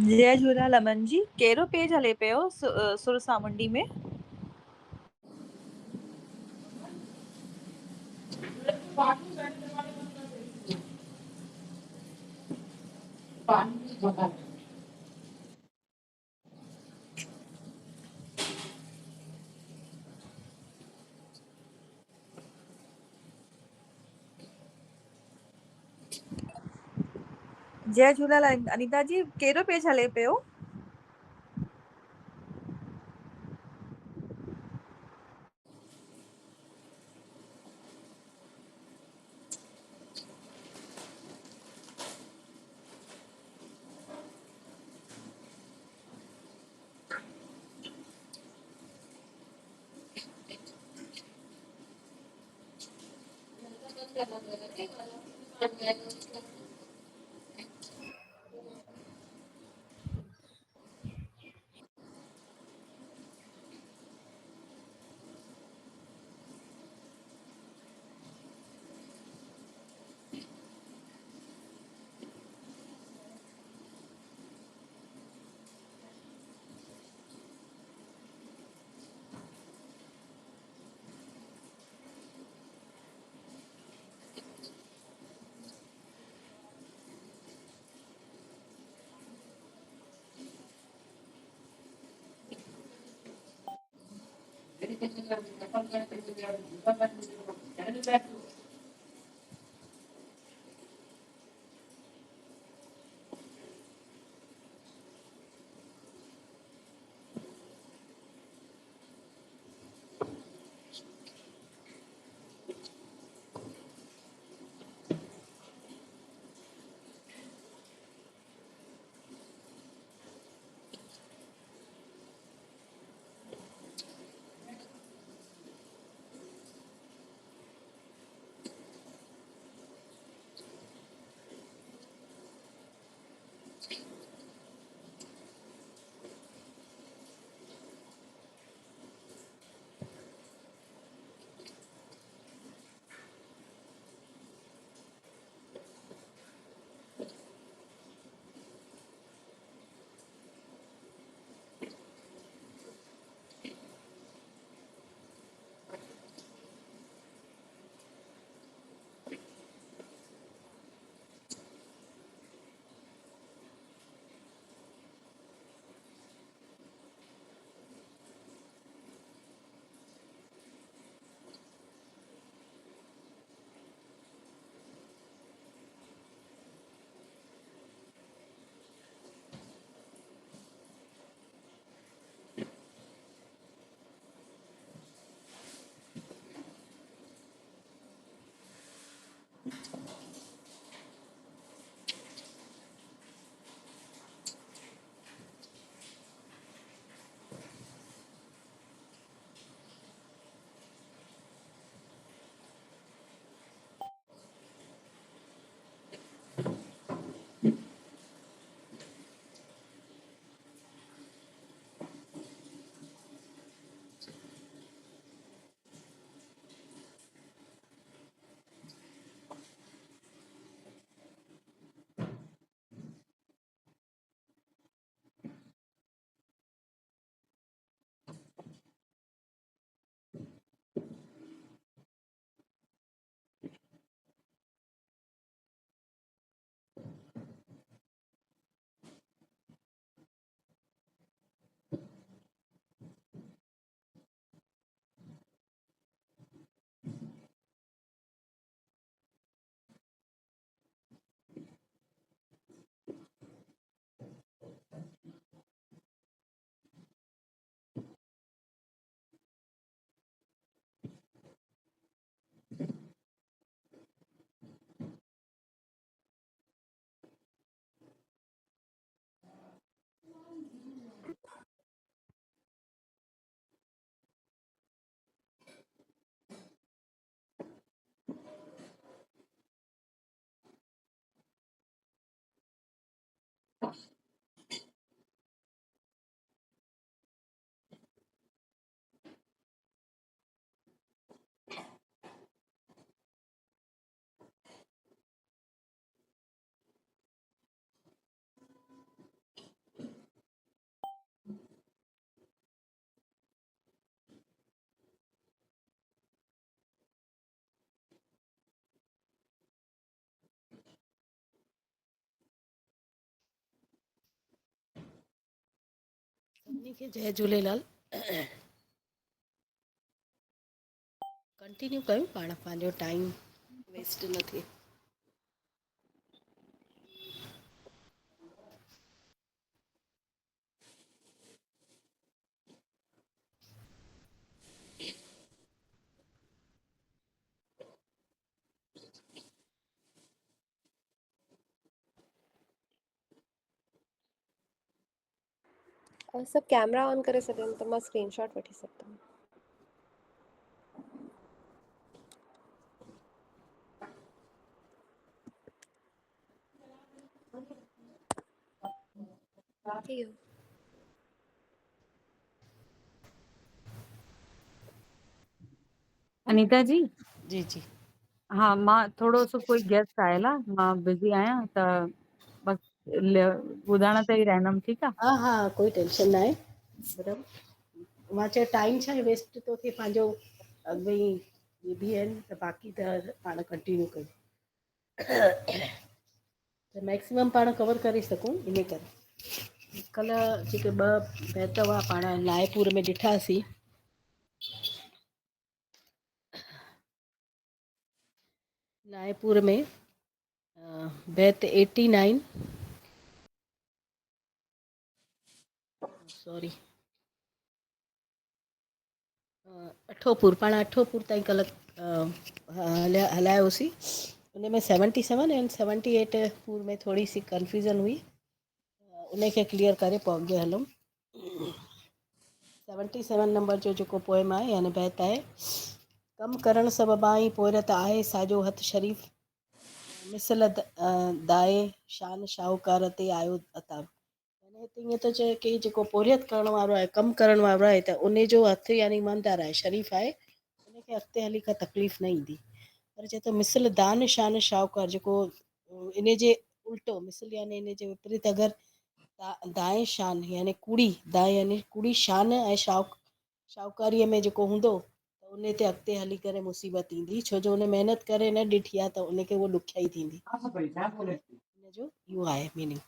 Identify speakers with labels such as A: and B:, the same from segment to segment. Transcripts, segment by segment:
A: जय झूलेलाल अमन जी, कहिड़ो पेज हले पियो सुर सामुंडी में? जय झूलेलाल अनीता जी, कहिड़ो पेज हले पियो?
B: सभिनी खे जय झूलेलाल। कंटिन्यू कयूं पाण, पंहिंजो टाइम वेस्ट न थिए।
C: सब कैमरा ऑन करे छॾियो त मां स्क्रीनशॉट वठी सघंदमि। थी वियो।
A: अनीता जी,
B: जी जी।
A: हाँ मां थोरो सो कोई गेस्ट आयल आहे, मां बिज़ी आहियां त बसि ॿुधण ते ई रहंदमि, ठीकु आहे।
B: हा हा, कोई टेंशन न आहे। बराबरि, मां चयो टाइम छा आहे वेस्ट थो थिए पंहिंजो, अॻु में ई बि आहिनि त बाक़ी त पाण कंटिन्यू कयूं त मैक्सिमम पाण कवर करे सघूं, इन करे। कल्ह जेके ॿ बैत हुआ पाण लाइपुर में ॾिठासीं, लाइपुर में बैत 89, सॉरी अठोपुर, पाण अठोपुर ताईं कल्ह हलायोसीं। उन में 77 ऐं 78 पूर में थोरी सी कंफ्यूजन हुई, उनखे क्लियर करे पोइ अॻिते हलूं। 77 नंबर जो जेको पोइम आहे यानी बैत आहे, कमु करणु सबबाई पोइरत आहे साॼो हथु शरीफ़, मिसल दाए शान शाहूकार ते आयो अताब। हिते ईअं थो चए की जेको पोरियत करण वारो आहे, कमु करण वारो आहे, त उन जो हथु यानी ईमानदार आहे, शरीफ़ आहे, उनखे अॻिते हली का तकलीफ़ न ईंदी। पर चए थो मिसल दान शान शाहूकार, जेको इन जे उल्टो मिसल यानी इन जे विपरीत अगरि दाए शान यानी कूड़ी, दाए यानी कूड़ी शान ऐं शाहूकारीअ में जेको हूंदो त उन ते अॻिते हली करे मुसीबत ईंदी, छो जो उन महिनत करे न ॾिठी आहे त उनखे उहा ॾुखियाई थींदी। इनजो इहो आहे मीनिंग।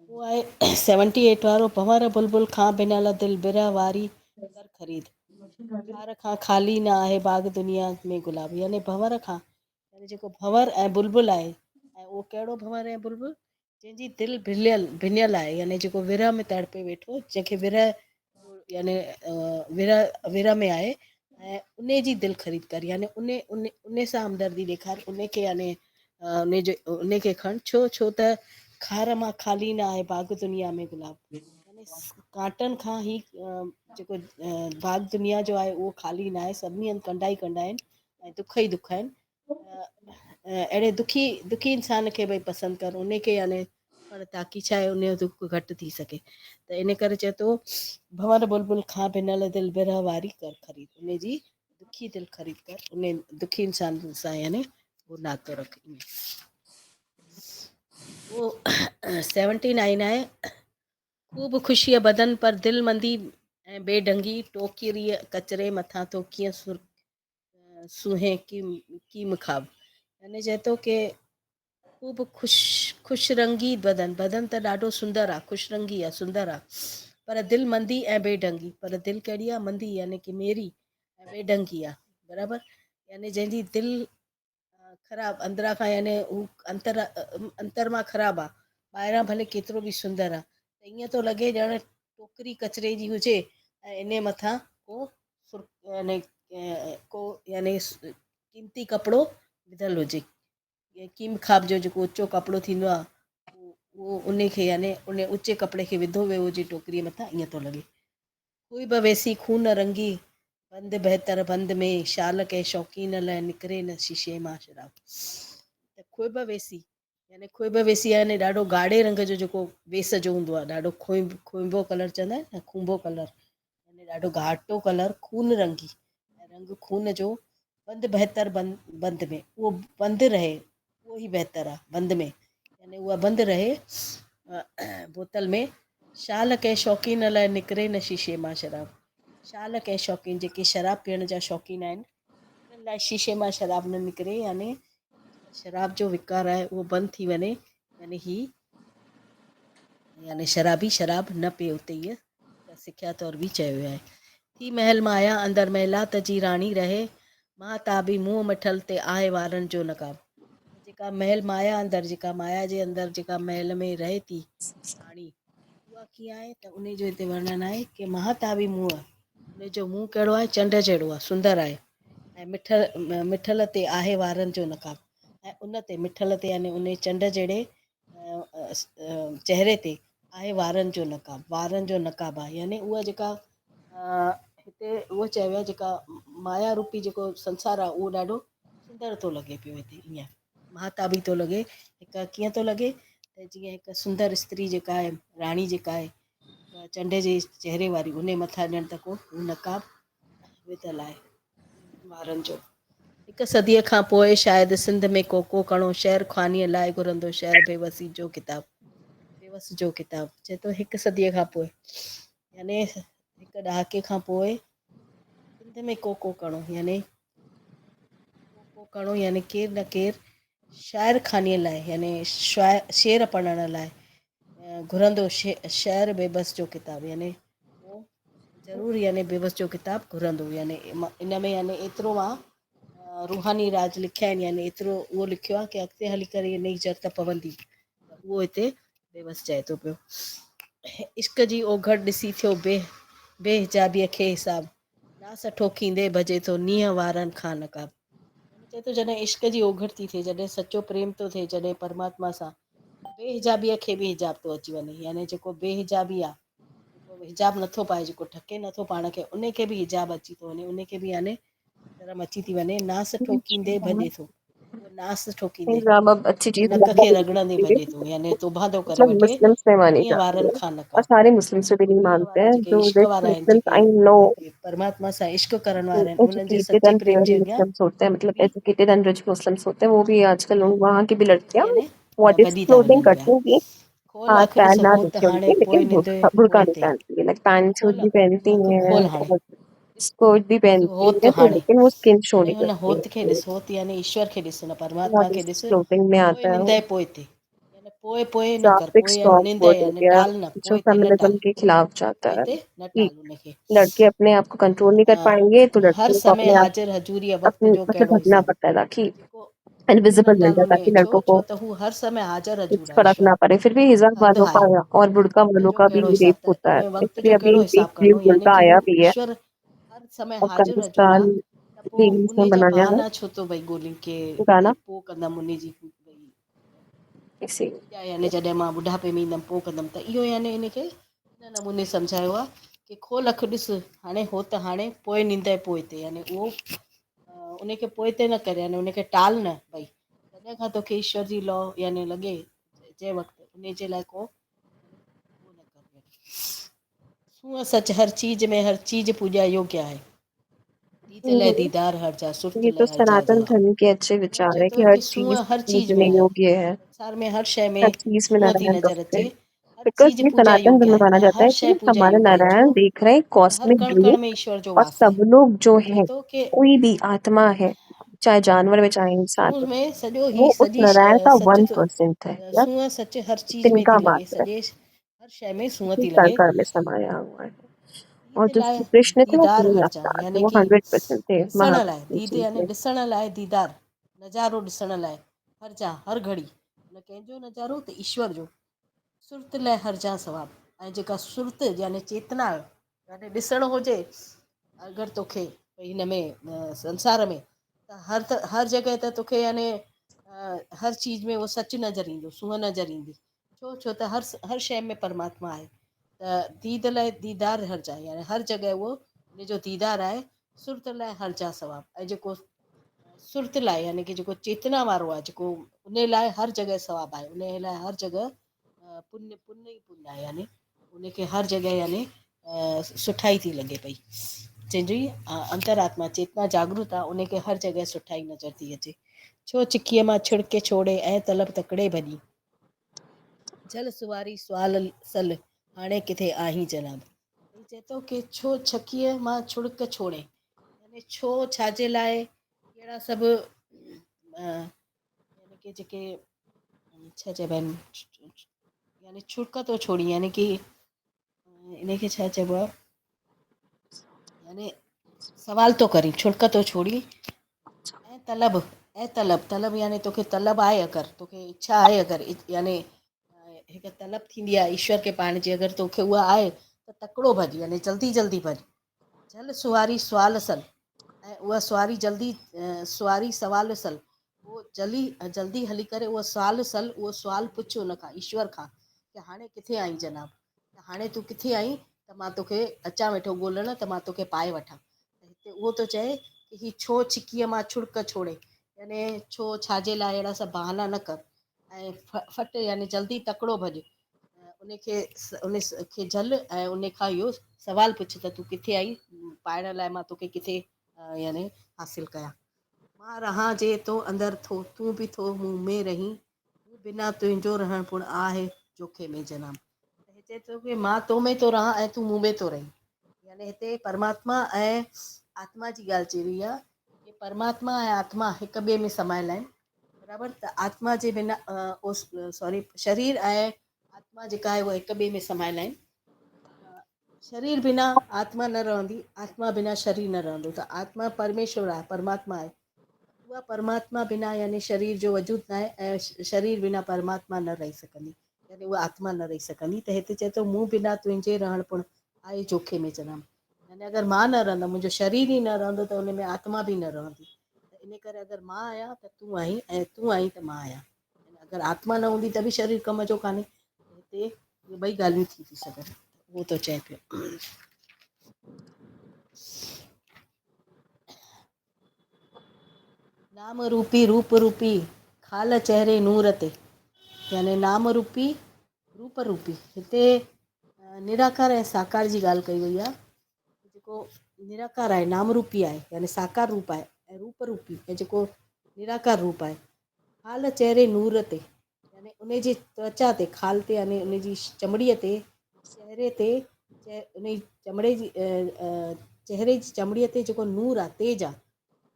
B: उहो आहे 78 वारो, भंवर बुलबुल खां बिनल दिलि बिरह वारी कर ख़रीद, खार खां ख़ाली न आहे बाग़ दुनिया में गुलाब, यानी भंवर खां, यानी जेको भंवर ऐं बुलबुल आहे, ऐं उहो कहिड़ो भंवर ऐं बुलबुल, जंहिंजी दिलि भिनियल आहे, यानी जेको विरह में तड़पे वेठो, जंहिंखे विरह यानी विरह में आहे, ऐं उन जी दिलि ख़रीद कर, यानी उन सां हमदर्दी ॾेखार, उनखे यानी उनखे खण, छो त खार मां ख़ाली न आहे बाग़ दुनिया में गुलाब, यानी कांटनि खां ई जेको बाग़ दुनिया जो आहे उहो ख़ाली न आहे, सभिनी हंधि कंडा ई कंडा आहिनि ऐं दुख ई दुख आहिनि। अहिड़े दुखी इंसान खे भई पसंदि कर, उनखे यानी पर ताकी छा आहे उनजो दुख घटि थी सघे, त इन करे चए थो भंवर बुलबुल खां बिनल दिलि बिरह वारी कर ख़रीद, उनजी दुखी दिलि ख़रीद कर, उन दुखी इंसान सां यानी वो नातो रख। वो 79 आहे, ख़ूब ख़ुशीअ बदन पर दिलि मंदी ऐं बेढंगी, टोकरीअ कचिरे मथां तो कीअं सुहे कीम ख़ाब, यानी चए थो की ख़ूब ख़ुशि रंगी बदन त ॾाढो सुंदर आहे, ख़ुशि रंगी आहे, सुंदर आहे, पर दिलि मंदी ऐं बेढंगी, पर दिलि कहिड़ी आहे मंदी, यानी की मेरी ऐं बेढंगी आहे, बराबरि, यानी जंहिंजी दिलि ख़राबु अंदरां खां, यानी हू अंतर मां ख़राबु आहे, ॿाहिरां भले केतिरो बि सुंदर आहे, त ईअं थो लॻे ॼण टोकरी कचिरे जी हुजे ऐं इन मथां यानी को यानी कीमती कपिड़ो विधल हुजे, कीम ख़ाब जो जेको उचो कपिड़ो थींदो आहे, उहो उनखे यानी उन उचे कपिड़े खे विधो वियो हुजे टोकरीअ मथां, ईअं थो लॻे। कोई बि वेसी खून रंगी बंदि बहितर बंदि में, शाल कंहिं शौक़ीन लाइ निकिरे न शीशे मां शराब, त ख़ूब वेसी, यानी ख़ूब वेसी यानी ॾाढो ॻाढ़े रंग जो जेको वेस जो हूंदो आहे, ॾाढो खोइबो कलर चवंदा आहिनि न, खूंबो कलर, यानी ॾाढो घाटो कलर, खून रंगी ऐं रंग खून जो, बंदि बहितर बंदि में, उहो बंदि रहे, उहो ई बहितर आहे बंदि में, यानी उहा बंदि रहे बोतल में, शाल कंहिं शौक़ीन लाइ निकिरे न शीशे मां शराब, शाल कंहिं शौक़ीन, जेके शराब पीअण जा शौक़ीन आहिनि, उन्हनि लाइ शीशे मां शराब न निकिरे, यानी जेका शराब जो विकार आहे उहो बंदि थी वञे, यानी ही यानी शराबी शराब न पीए, उते ईअं सिख्या तौर बि चयो वियो आहे। थी महल माया अंदर महिलात जी राणी रहे, महाताबी मुंहुं मिठल ते आहे वारनि जो नकाब। जेका महल माया अंदर, जेका माया जे अंदर जेका महल में रहे थी राणी, उहा कीअं आहे त उन जो हिते वर्णन आहे कि महाताबी मुंहुं, उन जो मुंहुं कहिड़ो आहे, चंड जहिड़ो आहे, सुंदर आहे, ऐं मिठल ते आहे वारनि जो नकाब, ऐं उन ते मिठल ते यानी उन चंड जहिड़े चहिरे ते आहे वारनि जो नकाब, वारनि जो नकाब आहे, यानी उहा जेका हिते उहो चयो वियो आहे जेका माया रूपी जेको संसार आहे उहो ॾाढो सुंदर थो लॻे पियो हिते, ईअं महाताबी थो लॻे, हिकु कीअं थो लॻे त जीअं हिकु सुंदर स्त्री जेका आहे, राणी जेका आहे चंड जे चहिरे वारी, उन मथां ॼण त को नकाब विधल आहे वारनि जो। हिकु सदीअ खां पोइ शायदि सिंध में को कणो शहर ख़ानीअ लाइ घुरंदो शहर बेवसी जो किताब, बेवस जो किताब चए थो हिकु सदीअ खां पोइ, यानी हिकु ॾहाके खां पोइ सिंध में को कणो, यानी को कणो यानी केरु न केरु शाइर ख़ानीअ लाइ, यानी शेर पढ़ण लाइ घुरंदो शहर बेबस जो किताब, यानी उहो ज़रूरु यानी बेबस जो किताब घुरंदो, यानी इन में यानी एतिरो मां रूहानी राज लिखिया आहिनि, यानी एतिरो उहो लिखियो आहे कि अॻिते हली करे इन जी ज़रूरत पवंदी, उहो हिते बेबस चए थो पियो। इश्क जी ओघड़ ॾिसी थियो बेहिजाबीअ खे हिसाब, नास ठोकींदे भॼे थो नींहं वारनि खां नकाब। चए थो जॾहिं इश्क जी ओघड़ थी थिए, जॾहिं सचो प्रेम थो थिए, जॾहिं परमात्मा सां, बेहिजाबीअ खे बि हिजाब थो अची वञे, यानी जेको बेहिजाबी आहे, जेको हिजाब नथो पाए, जेको ढके नथो पाण खे, उनखे बि हिजाब अची थो वञे, उनखे बि यानी शर्म अची थी वञे, नास ठोकींदे भॼे थो, उहो नास ठोकींदे
A: हिजाब अब अच्छी चीज
B: नक खे
A: नहीं
B: रगड़ंदे
A: है,
B: भॼे थो, यानी तोबा थो करे
A: मतलब
B: वठे
A: मुस्लिम्स में मानी
B: नींहं
A: जाती
B: वारनि
A: है
B: खां
A: और
B: नकाब।
A: सारे मुस्लिम्स भी नहीं
B: नींहं
A: मानते
B: वारा
A: हैं,
B: जेके
A: जो
B: इश्क
A: रिच
B: वारा आहिनि,
A: मुस्लिम्स
B: जेके
A: आई नो
B: जेके परमात्मा सां इश्क करण वारा आहिनि, उन्हनि जे
A: एजुकेटेड
B: सचे
A: एंड
B: प्रेम जे
A: वेरी
B: अॻियां
A: मुस्लिम्स होते हैं, मतलब
B: बि
A: एजुकेटेड एंड रिच मुस्लिम्स होते हैं, वो भी आजकल वहाँ की भी लड़कियां
B: यानी
A: व्हाट इज
B: भॼी था
A: क्लोथिंग
B: वञनि पिया।
A: करती हैं,
B: खोल
A: हाथ
B: अखि
A: पैर
B: ॾिस
A: ना
B: होत
A: दिखे
B: हाणे
A: उनके,
B: पोइ
A: लेकिन
B: निंदे
A: बुर्का
B: पोइ
A: नहीं
B: ते,
A: पहनती है, लाइक पैंट शूट
B: खोल
A: भी पहनती
B: अखि
A: हैं
B: खोल हाणे,
A: और स्कर्ट भी
B: ॾिस
A: पहनती
B: होत
A: हैं, तो
B: हाणे,
A: लेकिन वो स्किन शो
B: हाणे
A: नहीं
B: हुन
A: करती
B: होत खे
A: है,
B: ॾिस, होत यानी ईश्वर खे ॾिस, हुन परमात्मा
A: व्हाट
B: खे
A: इज
B: ॾिस,
A: क्लोथिंग में
B: पोइ
A: आता है वो
B: निंदे पोइ ते, यानी पोइ न कर,
A: ग्राफिक
B: पोइ यानी
A: स्टॉक
B: निंदे
A: वर्ड हो
B: यानी
A: गया
B: टाल न,
A: जो
B: पोइ ते न
A: फेमिनिज्म
B: टाल,
A: के खिलाफ जाता
B: पोइ
A: है
B: ते न
A: कि
B: टाल उनखे।
A: लड़के अपने आप को कंट्रोल नहीं कर पाएंगे तो
B: हर
A: लड़कियों को
B: समय
A: अपने आप
B: हाजिर हजूरी वक़्त
A: अपने
B: जो
A: मतलब
B: कहिड़ो
A: ढकना
B: हिसाब,
A: पड़ता है ताकि
B: जेको पोइ न
A: इनविजिबल मिल
B: टाल
A: जाए,
B: उन
A: ताकि
B: छो
A: लड़कों को
B: छो त हू हर समय हाजिर
A: कुछ
B: हजूर आहे
A: फर्क
B: ईश्वर,
A: ना पड़े। फिर भी हिजाब
B: हद
A: वालों
B: आहे,
A: का और बुर्का
B: वक़्त
A: वालों
B: जो
A: का भी
B: कहिड़ो
A: रेप
B: हिसाब, त
A: होता है,
B: उन वक़्त
A: इसलिए
B: जो
A: अभी
B: कहिड़ो
A: एक
B: हिसाब करिणो,
A: न्यूज़
B: यानी
A: उल्टा
B: कि
A: आया
B: हू
A: भी है
B: ईश्वर हर समय
A: और
B: हाजिर हजूर
A: पाकिस्तान
B: आहे, त पोइ
A: लेडीज ने
B: उन जा
A: बनाया है
B: बहाना छो थो भई ॻोल्हिनि के
A: गाना
B: भई पोइ कंदमि उन जी भई
A: इसी।
B: पूॼा, यानी जॾहिं मां ॿुढापे में ईंदमि पोइ कंदमि, त इहो यानी इनखे इन नमूने सम्झायो आहे कि खोल अखि ॾिस हाणे हो त हाणे पोइ निंदे पोइ ते, यानी उहो उनखे पोइ ते न करे, यानी उनखे टाल न, भई जॾहिं खां तोखे ईश्वर जी लॉ यानी लॻे जंहिं वक़्तु, उन जे लाइ को उहो न कर। सूंहं सच हर चीज में हर चीज पूॼा योग्य आहे, दीद लाइ
A: हम्म,
B: दीदार हर जा, सुरत
A: ये तो
B: लाइ हर जा
A: सनातन
B: जवाब।
A: धर्म के अच्छे
B: उहो
A: विचार
B: चए
A: है कि
B: थो
A: हर
B: कि
A: चीज
B: सूंहं हर चीज
A: पूजने
B: में आहे,
A: योग्य है,
B: संसार में हर शइ
A: हर
B: में
A: चीज में
B: सूंहं थी
A: नारायण
B: नज़र
A: बसते
B: अचे,
A: हैं,
B: हर
A: बिकॉज
B: चीज
A: ये
B: पूॼा
A: सनातन धर्म
B: योग्य
A: में
B: आहे,
A: माना
B: ऐं
A: जाता
B: हर
A: है
B: शइ
A: कि
B: पूॼा
A: हमारे
B: योग्य आहे, छो
A: नारायण देख रहे हैं
B: त हर
A: कॉस्मिक
B: कण कण
A: ड्रीम,
B: में ईश्वर जो
A: और
B: वास आहे।
A: सब लोग जो
B: चए
A: है,
B: थो कि
A: कोई भी आत्मा है, चाहे जानवर में चाहे इंसान
B: सूंह
A: में,
B: में सॼो
A: वो
B: ही
A: उस
B: सॼी
A: नारायण का
B: सच
A: 1% है, या
B: सूंहं सच हर चीज में
A: तिनका
B: थी लॻे,
A: मात्र है,
B: सॼे हर शइ में सूंहं
A: इसी
B: थी
A: कण
B: लॻे,
A: कण में समाया हुआ है। और
B: दीद
A: जो
B: लाइ
A: श्री कृष्ण थे वो
B: दीदार
A: पूर्ण
B: हर जा,
A: अवतार थे,
B: यानी
A: वो
B: कि
A: 100% थे
B: ॾिसण लाइ
A: महाविष्णु
B: दीद,
A: जी
B: यानी
A: थे।
B: ॾिसण लाइ दीदार, नज़ारो ॾिसण लाइ हर जा हर घड़ी, न कंहिंजो नज़ारो त ईश्वर जो, सुरत लाइ हर जा सवाब, ऐं जेका सुरत यानी चेतना, यानी ॾिसणु हुजे अगरि तोखे भई हिन में संसार में, त हर जॻह ते तोखे यानी हर चीज़ में उहो सच नज़र ईंदो, सूंहं नज़र ईंदी, छो त हर शइ में परमात्मा आहे, त दीद लाइ दीदार हर जा, यानी हर जॻह उहो उनजो दीदार आहे, सुरत लाइ हर जा सवाब, ऐं जेको सुरत लाइ यानी कि जेको चेतना वारो आहे, जेको उन लाइ हर जॻह सवाब आहे, उन लाइ हर जॻह पुण्य पुण्य ई पुण्य आहे, यानी उनखे हर जॻह यानी सुठाई थी लॻे पई, जंहिंजी अंतरात्मा चेतना जागृत आहे, उनखे हर जॻह सुठाई नज़र थी अचे। छो चिकीअ मां छिड़के छोड़े ऐं तलब तकिड़े भॼी, जल सुवारी सुवाल सल हाणे किथे आहीं जनाब। चए थो कि छो छकीअ मां छुड़क छोड़े, यानी छो छाजे लाइ अहिड़ा सभु यानी कि जेके छा चइबा आहिनि यानी छुड़क थो छोड़ी, यानी कि इनखे छा चइबो आहे, यानी सवाल थो करी, छुड़क थो छोड़ी। ऐं तलब यानी तोखे तलब आहे, अगरि तोखे इच्छा आहे, अगरि यानी हिकु तलब थींदी आहे ईश्वर के पाइण जी, अगरि तोखे उहा आहे त तकिड़ो भॼ, यानी जल्दी जल्दी भॼ। जल सुवारी सुवाल सल, ऐं उहा सुवारी जल्दी सुवारी सवाल सल, उहो जल्दी हली करे उहा सुवाल सल, उहो सुवाल पुछ उन खां, ईश्वर खां, की हाणे किथे आई जनाब, त हाणे तूं किथे आई, त मां तोखे अचां वेठो ॻोल्हण, त मां तोखे पाए वठां। त हिते उहो थो चए कि ही छो छिकीअ मां छुड़क छोड़े, यानी छो छाजे लाइ अहिड़ा सभु बहाना न कर, ऐं फट यानी जल्दी तकिड़ो भॼ, उन खे झल, ऐं उन खां इहो सवाल पुछ त तूं किथे आई, पाइण लाइ मां तोखे किथे यानी हासिल कयां। मां रहां जे तो अंदरि थो, तूं बि थो मूं में रहीं, बिना तुंहिंजो रहण पुण आहे जोखे में जनाब। हिते चए थो कि मां तो में थो रहां ऐं तूं मूं में थो रहीं, यानी हिते परमात्मा ऐं आत्मा जी ॻाल्हि चई वई आहे कि परमात्मा ऐं आत्मा हिक ॿिए में समायल आहिनि, बराबरि। त आत्मा जे बिना शरीर ऐं आत्मा जेका आहे उहा हिक ॿिए में समायल आहिनि। शरीर बिना आत्मा न रहंदी, आत्मा बिना शरीर न रहंदो। त आत्मा परमेश्वर आहे, परमात्मा आहे, उहा परमात्मा बिना यानी शरीर जो वजूद न आहे, ऐं शरीर बिना परमात्मा न रही सघंदी, यानी उहा आत्मा न रही सघंदी। त हिते चए थो मूं बिना तुंहिंजे रहण पुण आहे जोखे में जनाब, यानी अगरि मां न रहंदमि, मुंहिंजो शरीर ई न रहंदो, त उन में आत्मा बि न रहंदी। त इन करे अगरि मां आहियां त तूं आहीं, ऐं तूं आहीं त मां आहियां। अगरि आत्मा न हूंदी त बि शरीर कम जो कान्हे। हिते इहे ॿई ॻाल्हियूं थी सघनि, उहो थो चए पियो। नाम रूपी रूप रूपी खाल चेहरे नूर ते, यानी नाम रूपी रूप रूपी, हिते निराकार ऐं साकार जी ॻाल्हि कई वई आहे। जेको निराकार आहे, नाम रूपी आहे, यानी साकार रूप आहे, ऐं रूप रूपी ऐं जेको निराकार रूप आहे। खाल चेहरे नूर ते, यानी उन जी त्वचा ते, खाल ते यानी उन जी चमड़ीअ ते, चेहरे ते, उन चमड़े जी चेहरे जी चमड़ीअ ते जेको नूर आहे, तेज आहे,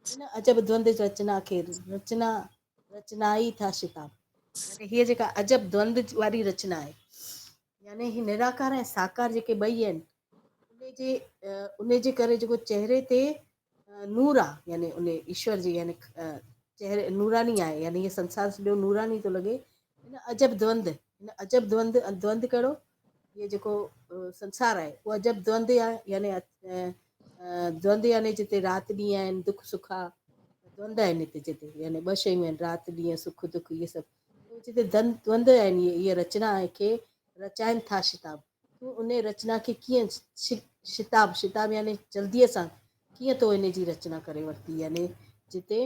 B: इन अजब द्वंद रचना खे रचनाई था शिताब, यानी हीअ जेका अजब द्वंद वारी रचना आहे, यानी ही निराकार ऐं साकार जेके ॿई आहिनि, उन जे करे जेको चेहरे ते नूर आहे, यानी उन ईश्वर जी, यानी चेहरे नूरानी आहे, यानी हीअ संसार सॼो नूरानी थो लॻे। इन अजब द्वंद कहिड़ो, इहो जेको संसार आहे उहो अजब द्वंद आहे, यानी द्वंद यानी जिते राति ॾींहं आहिनि, दुख सुख आहे, द्वंद आहिनि हिते, जिते यानी ॿ शयूं आहिनि, राति ॾींहं, सुख दुख, इहे सभु जिते द्वंद आहिनि, इहे रचना खे रचाइनि था शिताब। तूं उन रचना खे कीअं शिताब यानी जल्दीअ सां कीअं तो इन जी रचना करे वरिती, यानी जिते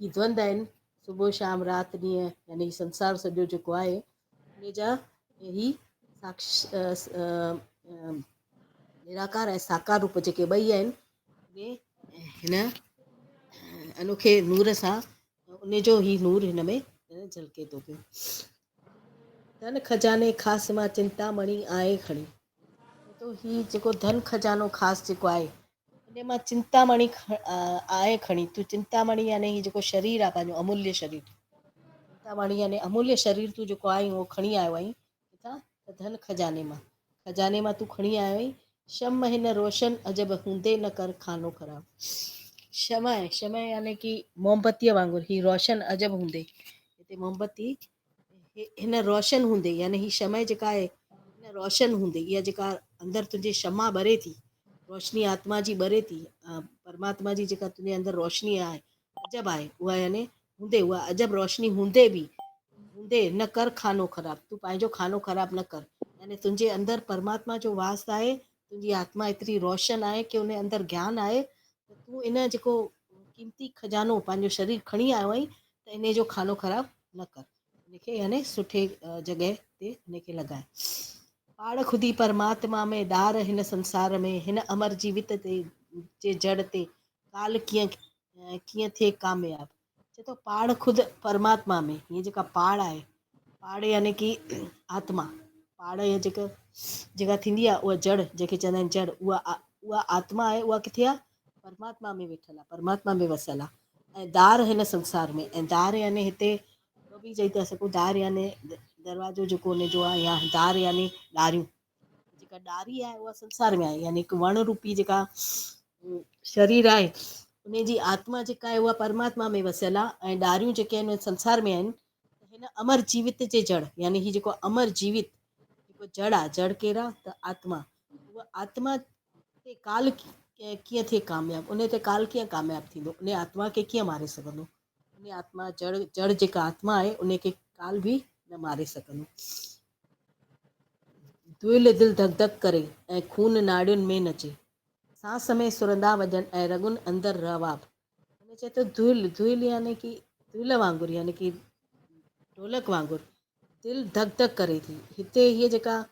B: ही द्वंद आहिनि, सुबुह शाम, राति ॾींहं, यानी संसार सॼो जेको आहे उन जा ही निराकार ऐं साकार रूप जेके ॿई आहिनि, उहे हिन अनोखे नूर सां, उन जो ही नूर हिन में झलके थो पियो। धन खजाने ख़ासि मां चिंतामणी आहे खणी, तो ही जेको धन खजानो ख़ासि जेको आहे, उन मां चिंतामणी आहे खणी। तूं चिंतामणी यानी ही जेको शरीर आहे, पंहिंजो अमूल्य शरीर, चिंतामणी यानी अमूल्य शरीर तूं जेको आहे उहो खणी आयो आहीं किथां, त धन खजाने मां तूं खणी आयो आहीं। शम हिन रोशन अजब हूंदे न कर खानो ख़राब, शमय यानी कि मोमबत्तीअ वांगुरु ही रोशन अजब हूंदे, हिते मोमबत्ती हिन रोशन हूंदे, यानी ही शमय जेका आहे हिन रोशन हूंदे, इहा जेका अंदरि तुंहिंजे शमा ॿरे थी, रोशनी आत्मा जी ॿरे थी, परमात्मा जी जेका तुंहिंजे अंदरि रोशनी आहे, अजब आहे उहा, यानी हूंदे उहा अजब रोशनी हूंदे बि न कर खानो ख़राब, तूं पंहिंजो खानो ख़राब न कर, यानी तुंहिंजे अंदरि परमात्मा जो वास आहे, तुंहिंजी आत्मा एतिरी रोशन आहे कि उन अंदरि ज्ञान आहे, त तूं इन जेको क़ीमती खजानो पंहिंजो शरीर खणी आयो आहीं, त इन जो खानो ख़राब न कर, इनखे यानी सुठे जॻह ते इनखे लॻाए। पाड़ ख़ुदी परमात्मा में दार हिन संसार में, हिन अमर जीवित ते जे जड़ ते काल कीअं थिए कामयाब। चए थो पाड़ ख़ुदि परमात्मा में, हीअ जेका पाड़ आहे, पाड़ यानी कि आत्मा, पाड़ इहा जेका थींदी आहे, उहा जड़ जंहिंखे चवंदा आहिनि जड़, उहा आत्मा आहे, उहा किथे आहे, परमात्मा में वेठल आहे, परमात्मा में वसियल आहे। ऐं दार हिन संसार में, ऐं दार यानी हिते बि चई था सघूं, दार यानी दरवाज़ो जेको उनजो आहे या दार यानी ॾारियूं, जेका ॾारी आहे उहा संसार में आहे, यानी हिकु वण रूपी जेका शरीर आहे उनजी आत्मा जेका आहे उहा परमात्मा में वसियल आहे, ऐं ॾारियूं जेके आहिनि उहे संसार में आहिनि। हिन अमर जीवित जे जड़, यानी ही जेको अमर जीवित जेको जड़ आहे, जड़ केरु आहे त आत्मा, उहा आत्मा ते काल कीअं थिए कामयाबु, उन ते काल कीअं कामयाबु थींदो, उन आत्मा खे कीअं मारे सघंदो, उन आत्मा जड़ जड़ जेका आत्मा आहे उन खे काल बि न मारे सघंदो। दुहिल दिलि धक धक करे ऐं खून नाड़ियुनि में नचे, सांस में सुरंदा वॼनि ऐं रगुनि अंदरि रवाब। हुन चए थो दुहिल, दुहिल यानी की दुहिल वांगुरु, यानी की ढोलक वांगुरु दिलि धक धक करे थी। हिते हीअ जेका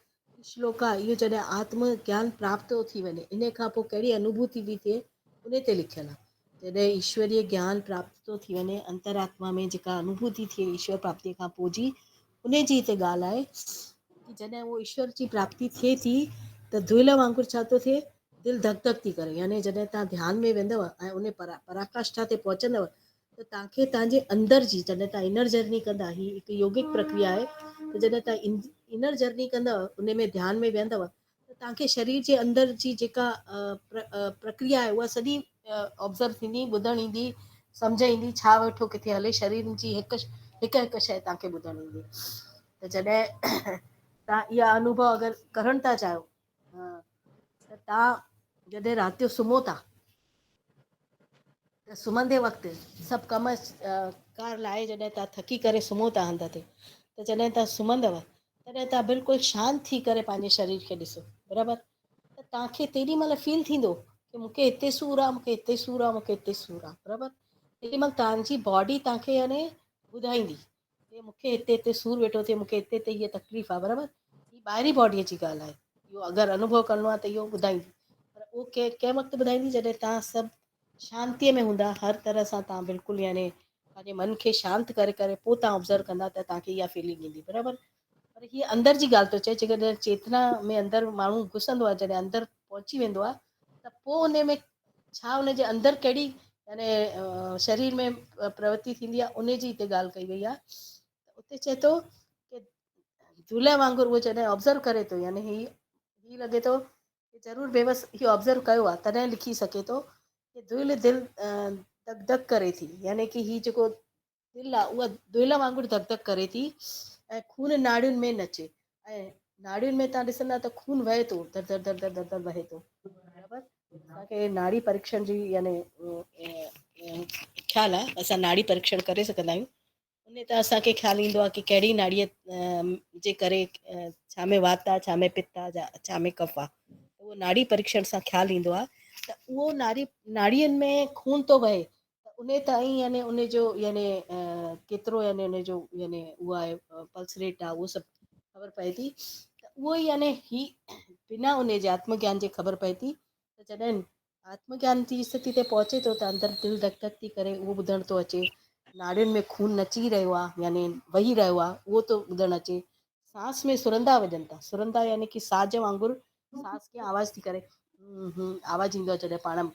B: श्लोक आहे इहो जॾहिं आत्म ज्ञान प्राप्त थो थी वञे, इन खां पोइ कहिड़ी अनुभूति थी थिए उन ते लिखियलु आहे। जॾहिं ईश्वरीय ज्ञान प्राप्त थो थी वञे, अंतरात्मा में जेका अनुभूति थिए ईश्वर प्राप्ति खां पोइ जी, उन जी हिते ॻाल्हि आहे कि जॾहिं उहो ईश्वर जी प्राप्ति थिए थी त दुहिल वांगुरु छा थो थिए, दिलि धक धक थी करे। यानी जॾहिं तव्हां ध्यान में वेंदव ऐं उन पराकाष्ठा ते पहुचंदव त तव्हांखे तव्हांजे अंदरि जी, जॾहिं तव्हां इनर जर्नी कंदा, हीअ हिकु योगिक प्रक्रिया आहे, त जॾहिं तव्हां इनर जर्नी कंदव, उन में ध्यान में वेंदव त तव्हांखे शरीर जे अंदरि जी जेका प्रक्रिया आहे उहा सॼी ऑब्ज़र्व थींदी, ॿुधण ईंदी, सम्झ ईंदी, छा वेठो किथे हले, शरीर जी हिकु हिकु शइ तव्हांखे ॿुधण ईंदी। त जॾहिं तव्हां इहा अनुभव अगरि करणु था चाहियो, त तव्हां जॾहिं राति जो सुम्हो था त सुम्हंदे वक़्तु सभु कम कार लाहे जॾहिं तव्हां थकी करे सुम्हो था हंध ते, त जॾहिं तव्हां सुम्हंदव तॾहिं तव्हां बिल्कुलु शांति थी करे पंहिंजे शरीर खे ॾिसो, बराबरि। त तव्हांखे तेॾी महिल फील थींदो कि मूंखे हिते सूरु आहे, मूंखे हिते सूरु आहे, मूंखे हिते सूरु आहे, बराबरि। तेॾी महिल तव्हांजी बॉडी तव्हांखे यानी ॿुधाईंदी कि मूंखे हिते हिते सूरु वेठो थिए, मूंखे हिते हिते हीअ तकलीफ़ आहे, बराबरि। हीअ ॿाहिरी बॉडीअ जी ॻाल्हि आहे, इहो अगरि अनुभव करिणो आहे त इहो ॿुधाईंदी। पर उहो कंहिं वक़्तु ॿुधाईंदी जॾहिं तव्हां सभु शांतीअ में हूंदा, हर तरह सां तव्हां बिल्कुलु यानी पंहिंजे मन खे शांति करे करे पोइ तव्हां ऑब्ज़र्व कंदा त तव्हांखे इहा फीलिंग ईंदी, बराबरि। पर हीअ अंदरि जी ॻाल्हि थो चए, जेकॾहिं चेतना में अंदरि माण्हू घुसंदो आहे, जॾहिं अंदरि पहुची वेंदो आहे त पोइ उन में छा उनजे अंदरि कहिड़ी यानी शरीर में प्रवृत्ति थींदी आहे, उन जी हिते ॻाल्हि कई वई आहे। उते चए थो कि झूले वांगुरु उहो जॾहिं ऑब्ज़र्व करे थो, यानी हीअ लॻे थो कि ज़रूरु बेवस इहो ऑब्ज़र्व कयो आहे तॾहिं लिखी सघे थो कि दुहिल दिलि धक धक करे थी, यानी कि हीअ जेको दिलि आहे उहा दुहिल वांगुरु धक धक करे थी ऐं खून नाड़ियुनि में नचे। ऐं नाड़ियुनि में तव्हां ॾिसंदा त खून वहे थो, दर दर दर दर दर दर वहे थो, बराबरि। असांखे नाड़ी परीक्षण जी यानी ख़्यालु आहे, असां नाड़ी परीक्षण करे सघंदा आहियूं। उन त असांखे ख़्यालु ईंदो आहे कि कहिड़ी नाड़ीअ जे करे छा में वात आहे, छा में पित्त आहे, छा में कफ आहे, उहो नाड़ी परीक्षण सां ख़्यालु ईंदो आहे। त उहो नाड़ियुनि में खून थो वहे त उन ताईं यानी उनजो यानी केतिरो यानी उनजो यानी उहो आहे पल्स रेट आहे, उहो सभु ख़बर पए थी। त उहो ई यानी ही बिना उन जे आत्मज्ञान जे ख़बर पए थी त जॾहिं आत्मज्ञान जी स्थिति ते पहुचे थो त अंदरि दिलि धक धक थी करे उहो ॿुधण थो अचे, नाड़ियुनि में खून नची रहियो आहे यानी वही रहियो आहे, उहो थो ॿुधणु अचे। सांस में सुरंदा वॼनि था, सुरंदा यानी कि साज वांगुरु सांस कीअं आवाज़ थी करे, आवाज़ु ईंदो आहे जॾहिं पाण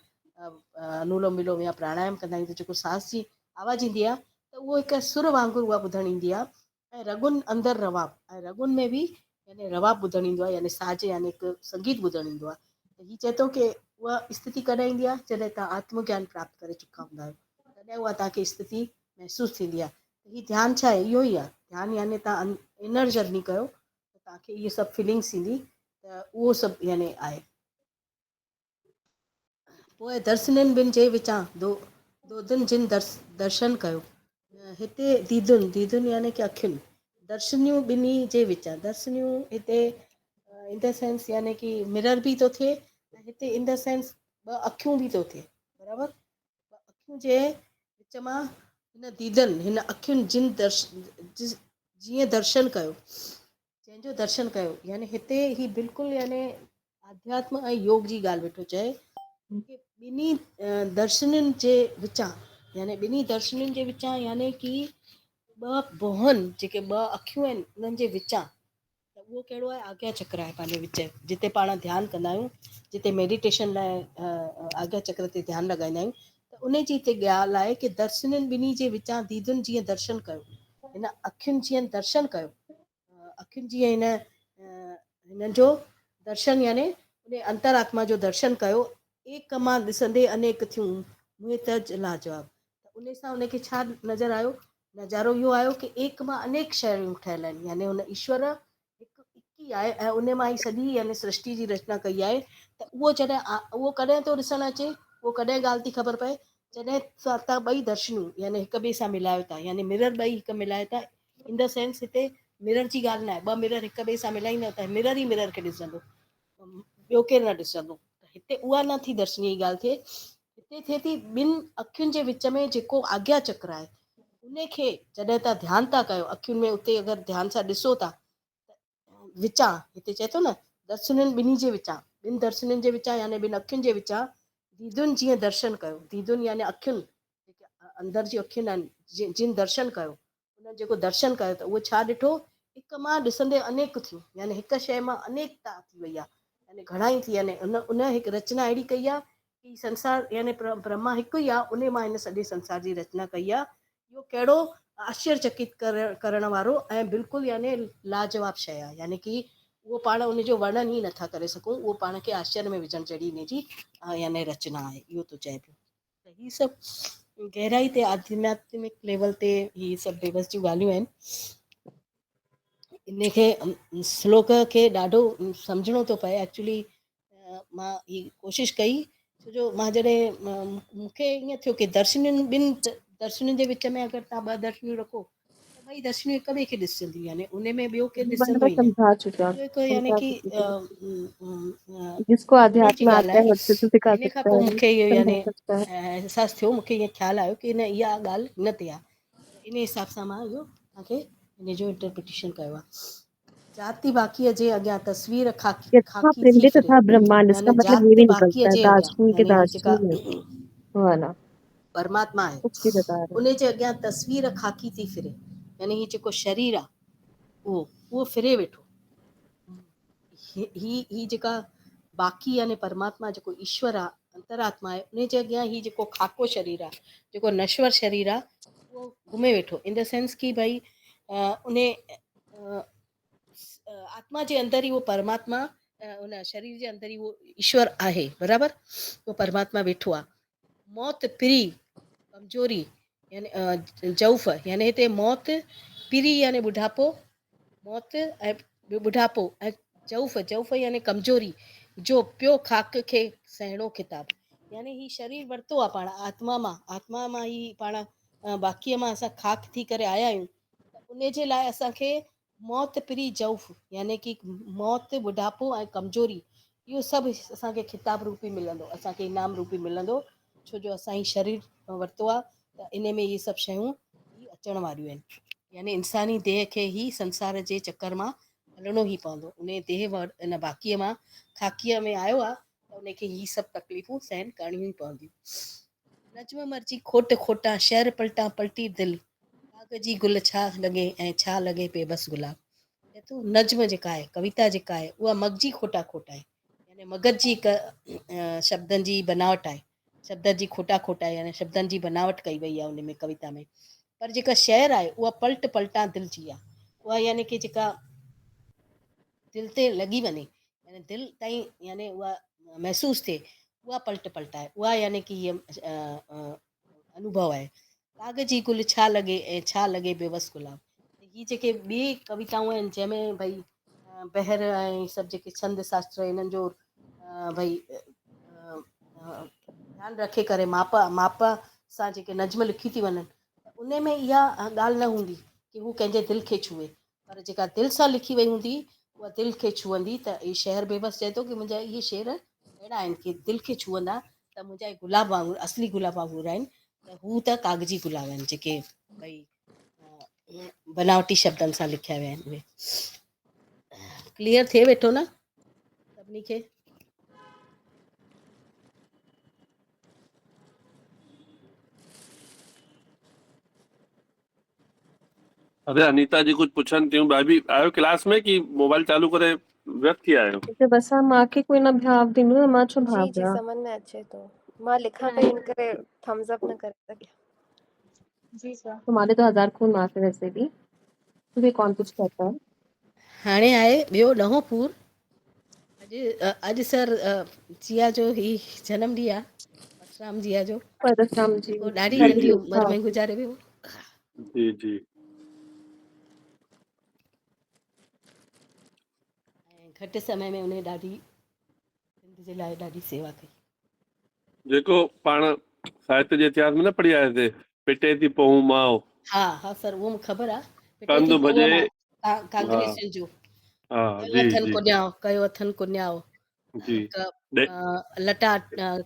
B: अनुलोम विलोम या प्राणायाम कंदा आहियूं त जेको सांस जी आवाज़ु ईंदी आहे त उहो हिकु सुर वांगुरु उहा ॿुधणु ईंदी आहे। ऐं रगुनि अंदरि रवाब, ऐं रगुनि में बि यानी रवाब ॿुधणु ईंदो आहे, यानी साज यानी हिकु संगीत ॿुधणु ईंदो आहे। त हीअ चए थो कि उहा स्थिति कॾहिं ईंदी आहे जॾहिं तव्हां आत्मज्ञान प्राप्त करे चुका हूंदा आहियो, तॾहिं उहा तव्हांखे स्थिति महसूसु थींदी आहे। त हीअ ध्यानु छा आहे, इहो ई आहे ध्यानु, यानी तव्हां इनर जर्नी कयो त तव्हांखे इहे सभु फीलिंग्स ईंदी, त उहो सभु यानी आहे। पोइ दर्शननि ॿिनि जे विचां दोदिन जिन दर्शन कयो। हिते दीदुन यानी कि अखियुनि, दर्शनियूं ॿिन्ही जे विचां, दर्शनियूं हिते इन द सेंस यानी कि मिरर बि थो थिए, ऐं हिते इन द सेंस ॿ अखियूं बि थो थिए, बराबरि। ॿ अखियूं जे विच मां हिन दीदनि, हिन अखियुनि जीअं दर्शन कयो, जंहिंजो दर्शन कयो, यानी हिते ही बिल्कुलु यानी आध्यात्म ऐं योग जी ॻाल्हि वेठो चए कि ॿिन्ही दर्शननि जे विचां, यानी ॿिन्ही दर्शननि जे विचां यानी कि ॿ बोहन जेके ॿ अखियूं आहिनि उन्हनि जे विचां, त उहो कहिड़ो आहे, आज्ञा चक्र आहे पंहिंजे विच, जिते पाण ध्यानु कंदा आहियूं, जिते मेडिटेशन लाइ आज्ञा चक्र ते ध्यानु लॻाईंदा आहियूं, त उन जी हिते ॻाल्हि आहे कि दर्शननि ॿिन्ही जे विचां दीदुनि जीअं दर्शन कयो, हिन अखियुनि जीअं दर्शन कयो। अखियुनि जी हिननि जो दर्शन याने उन अंतरात्मा जो दर्शन कयो। एक मां ॾिसंदे अनेक थियूं मुंहिं त लाजवाब। उन सां उनखे छा नज़र आयो? नज़ारो इहो आयो कि एक मां अनेक शयूं ठहियल आहिनि, यानी हुन ईश्वर हिकु ई आहे ऐं उन मां ई सॼी यानी सृष्टि जी रचना कई आहे। त उहो जॾहिं उहो कॾहिं थो ॾिसणु अचे, उहो कॾहिं ॻाल्हि थी ख़बर पए, जॾहिं तव्हां ॿई दर्शनूं यानी हिक ॿिए सां मिलायो था, यानी मिरर ॿई हिकु मिलायो था। इन द सेंस हिते मिरर जी ॻाल्हि न आहे, ॿ मिरर हिक ॿिए सां मिलाईंदा त मिरर ई मिरर खे ॾिसंदो, ॿियो केरु न ॾिसंदो। हिते उहा न थी दर्शनीय ॻाल्हि थिए, हिते थिए थी ॿिनि अखियुनि जे विच में जेको आज्ञा चक्र आहे उन खे जॾहिं तव्हां ध्यानु था कयो अखियुनि में, उते अगरि ध्यानु सां ॾिसो था विचां, हिते चए थो न दर्शननि ॿिन्ही जे विचां, ॿिनि दर्शननि जे विचां यानी ॿिनि अखियुनि जे विचां दीदुनि जीअं दर्शन कयो। दीदुनि यानी अखियुनि, जेके अंदरि जी अखियुनि आहिनि, जिन दर्शन कयो, उन्हनि जेको दर्शन कयो त उहो छा ॾिठो? हिक मां ॾिसंदे अनेक थियूं, यानी हिक शइ मां अनेकता थी वई आहे, यानी घणाई थी, यानी उन हिकु रचना अहिड़ी कई आहे कि संसार यानी ब्रह्मा हिकु ई आहे, उन मां हिन सॼे संसार जी रचना कई आहे। इहो कहिड़ो आश्चर्यचकित करण वारो ऐं बिल्कुलु यानी लाजवाब शइ आहे, यानी कि उहो पाण उनजो वर्णन ई नथा करे सघूं, उहो पाण खे आश्चर्य में विझण जहिड़ी इन जी यानी रचना आहे। इहो थो चए पियो त हीअ सभु गहराई ते आध्यात्मिक लेवल ते हीअ सभु बेबस जूं ॻाल्हियूं आहिनि। इनखे श्लोक खे ॾाढो सम्झणो थो पए। एक्चुअली मां ही कोशिशि कई, छो जो मां जॾहिं मूंखे ईअं थियो कि ॿिनि दर्शननि जे विच में अगरि तव्हां ॿ दर्शनियूं रखो त ॿई दर्शनियूं हिक ॿिए खे ॾिसंदियूं, यानी उन में ॿियो केरु ॾिसंदो
A: बराबर
B: ई न।
A: समझा चुके हैं,
B: इहो हिकु यानी
A: समझा
B: कि
A: चुके हैं। जिसको
B: सम्झण जी
A: अध्यात्म
B: ॻाल्हि
A: आता है
B: आहे।
A: वो अच्छे से सिखा
B: इन खां
A: सकता
B: पोइ
A: है,
B: मूंखे इहो
A: समझा
B: यानी
A: सकता है।
B: एहसासु थियो, मूंखे ईअं ख़्यालु आयो कि न इहा ॻाल्हि इन ते आहे, इन हिसाब सां मां इहो तव्हांखे इन जो इंटरप्रिटेशन कयो आहे। जाति बाक़ीअ जे अॻियां तस्वीर
A: यथा
B: खाकी थी
A: पिंडी
B: फिरे,
A: तथा ब्रह्मांड, इसका
B: यानी
A: मतलब ये
B: जात
A: भी
B: बाक़ीअ
A: निकलता है
B: जे अॻियां,
A: दार्शनिक के
B: यानी ही जेका
A: दार्शनिक वाला
B: परमात्मा आहे
A: कुछ भी बता रहे
B: उन जे अॻियां तस्वीर खाकी थी फिरे, यानी ही जेको शरीर आहे उहो फिरे वेठो। ही जेका बाक़ी यानी परमात्मा जेको ईश्वर आहे, अंतरात्मा आहे, उन जे अॻियां ही जेको खाको शरीर आहे, जेको नश्वर शरीर आहे, उहो घुमे वेठो। इन द सेंस कि भई उन आत्मा जे अंदरि ई उहो परमात्मा, उन शरीर जे अंदरि ई उहो ईश्वर आहे, बराबरि उहो परमात्मा वेठो आहे। मौत पिरी कमजोरी यानी जौफ़, यानी हिते मौत पिरी यानी बुढ़ापो, मौत ऐं बुढ़ापो ऐं जौफ़ यानी कमजोरी जो पियो खाक खे सहणो किताब, यानी ही शरीर वरितो आहे पाण आत्मा मां ही पाण बाक़ीअ मां असां खाक थी करे आया आहियूं। त उन जे लाइ असांखे मौत पिरी जौफ़ यानी कि मौत, बुढ़ापो ऐं कमजोरी, इहो सभु असांखे खिताब रूपी मिलंदो, असांखे इनाम रूपी मिलंदो, छो जो असां ही शरीर वरितो आहे। त इन में इहे सभु शयूं अचण वारियूं आहिनि, यानी इंसानी देह खे ही संसार जे चक्कर मां हलणो ई पवंदो। उन देह इन बाक़ीअ मां खाकीअ में आयो आहे त उनखे ही सभु तकलीफ़ूं सहन करणियूं ई पवंदियूं। नजम मर्जी खोट खोटा शहर पलटा पलटी दिलि, कागजी गुल छा लॻे ऐं छा लॻे बेबस गुलाब। तो नज्म जेका आहे, कविता जेका आहे, उहा मगजी खोटा आहे, यानी मगज जी हिकु शब्दनि जी बनावट आहे, शब्द जी खोटा आहे, यानी शब्दनि जी बनावट कई वई आहे उन में कविता में। पर जेका शेर आहे उहा पलटा दिलि जी आहे, उहा यानी कि जेका दिलि ते लॻी वञे, यानी दिलि ताईं यानी उहा महसूसु थिए, उहा पलट आहे, उहा यानी कि हीअ अनुभव आहे। कागजी गुल छा लॻे ऐं छा लॻे बेवस गुलाब। ही जेके ॿी कविताऊं आहिनि जंहिंमें भई बहर ऐं सभु जेके छंद शास्त्र इन्हनि जो भई ध्यानु रखे करे माप सां जेके नज़्म लिखी थी वञनि, उन में इहा ॻाल्हि न हूंदी कि हू कंहिंजे दिलि खे छुए, पर जेका दिलि सां लिखी वई हूंदी उहा दिलि खे छुअंदी। त इहे शहर बेबस चए थो कि मुंहिंजा इहे शेर अहिड़ा आहिनि कि दिलि खे छुअंदा, त मुंहिंजा गुलाब वांगुरु, असली गुलाब वांगुरु आहिनि, त हू त कागजी गुलाब आहिनि जेके भई बनावटी शब्दनि सां लिखिया विया आहिनि। उहे क्लियर थिए वेठो न सभिनी खे?
D: अरे अनीता जी कुछ पुछन थियूं, भाभी आयो क्लास में कि मोबाइल चालू करे व्यस्त थी आयो?
A: हिते बस मांखे कोई न भाव ॾींदो त मां छो भाव
C: जी जी
A: ॾियां।
C: समझ में अचे थो। मां लिखां पई इन करे थम्स अप न करे सघिया। जी सर।
A: तुम्हारे तो 1000 खून माफ है वैसे भी, तुझे कौन कुछ कहता है?
B: हाणे आहे ॿियो ॾहों पूर। अॼु सर जिया जो ही जनम ॾींहुं आहे, परशुराम जिया जो,
C: परशुराम जी
B: जेको ॾाढी
D: जी
B: नंढी
D: जी
B: उमिरि में गुज़ारे वियो।
D: जी जी।
B: ऐं घटि समय में उन ॾाढी सिंध जे लाइ ॾाढी सेवा कई।
D: जेको पाण साहित्य जे इतिहास में न पढ़ी आयासीं, पिटे थी पहूं माओ,
B: हा सर उहो मूंखे ख़बर आहे। पिटे थी
D: कंदु
B: पऊअ
D: भॼे।
B: मां
D: हा
B: कांग्रेसियुनि जो
D: हा
B: कयो
D: जी
B: अथनि
D: जी
B: कुन्याओ, कयो अथनि कुन्याओ।
D: जी। ॾे
B: लटा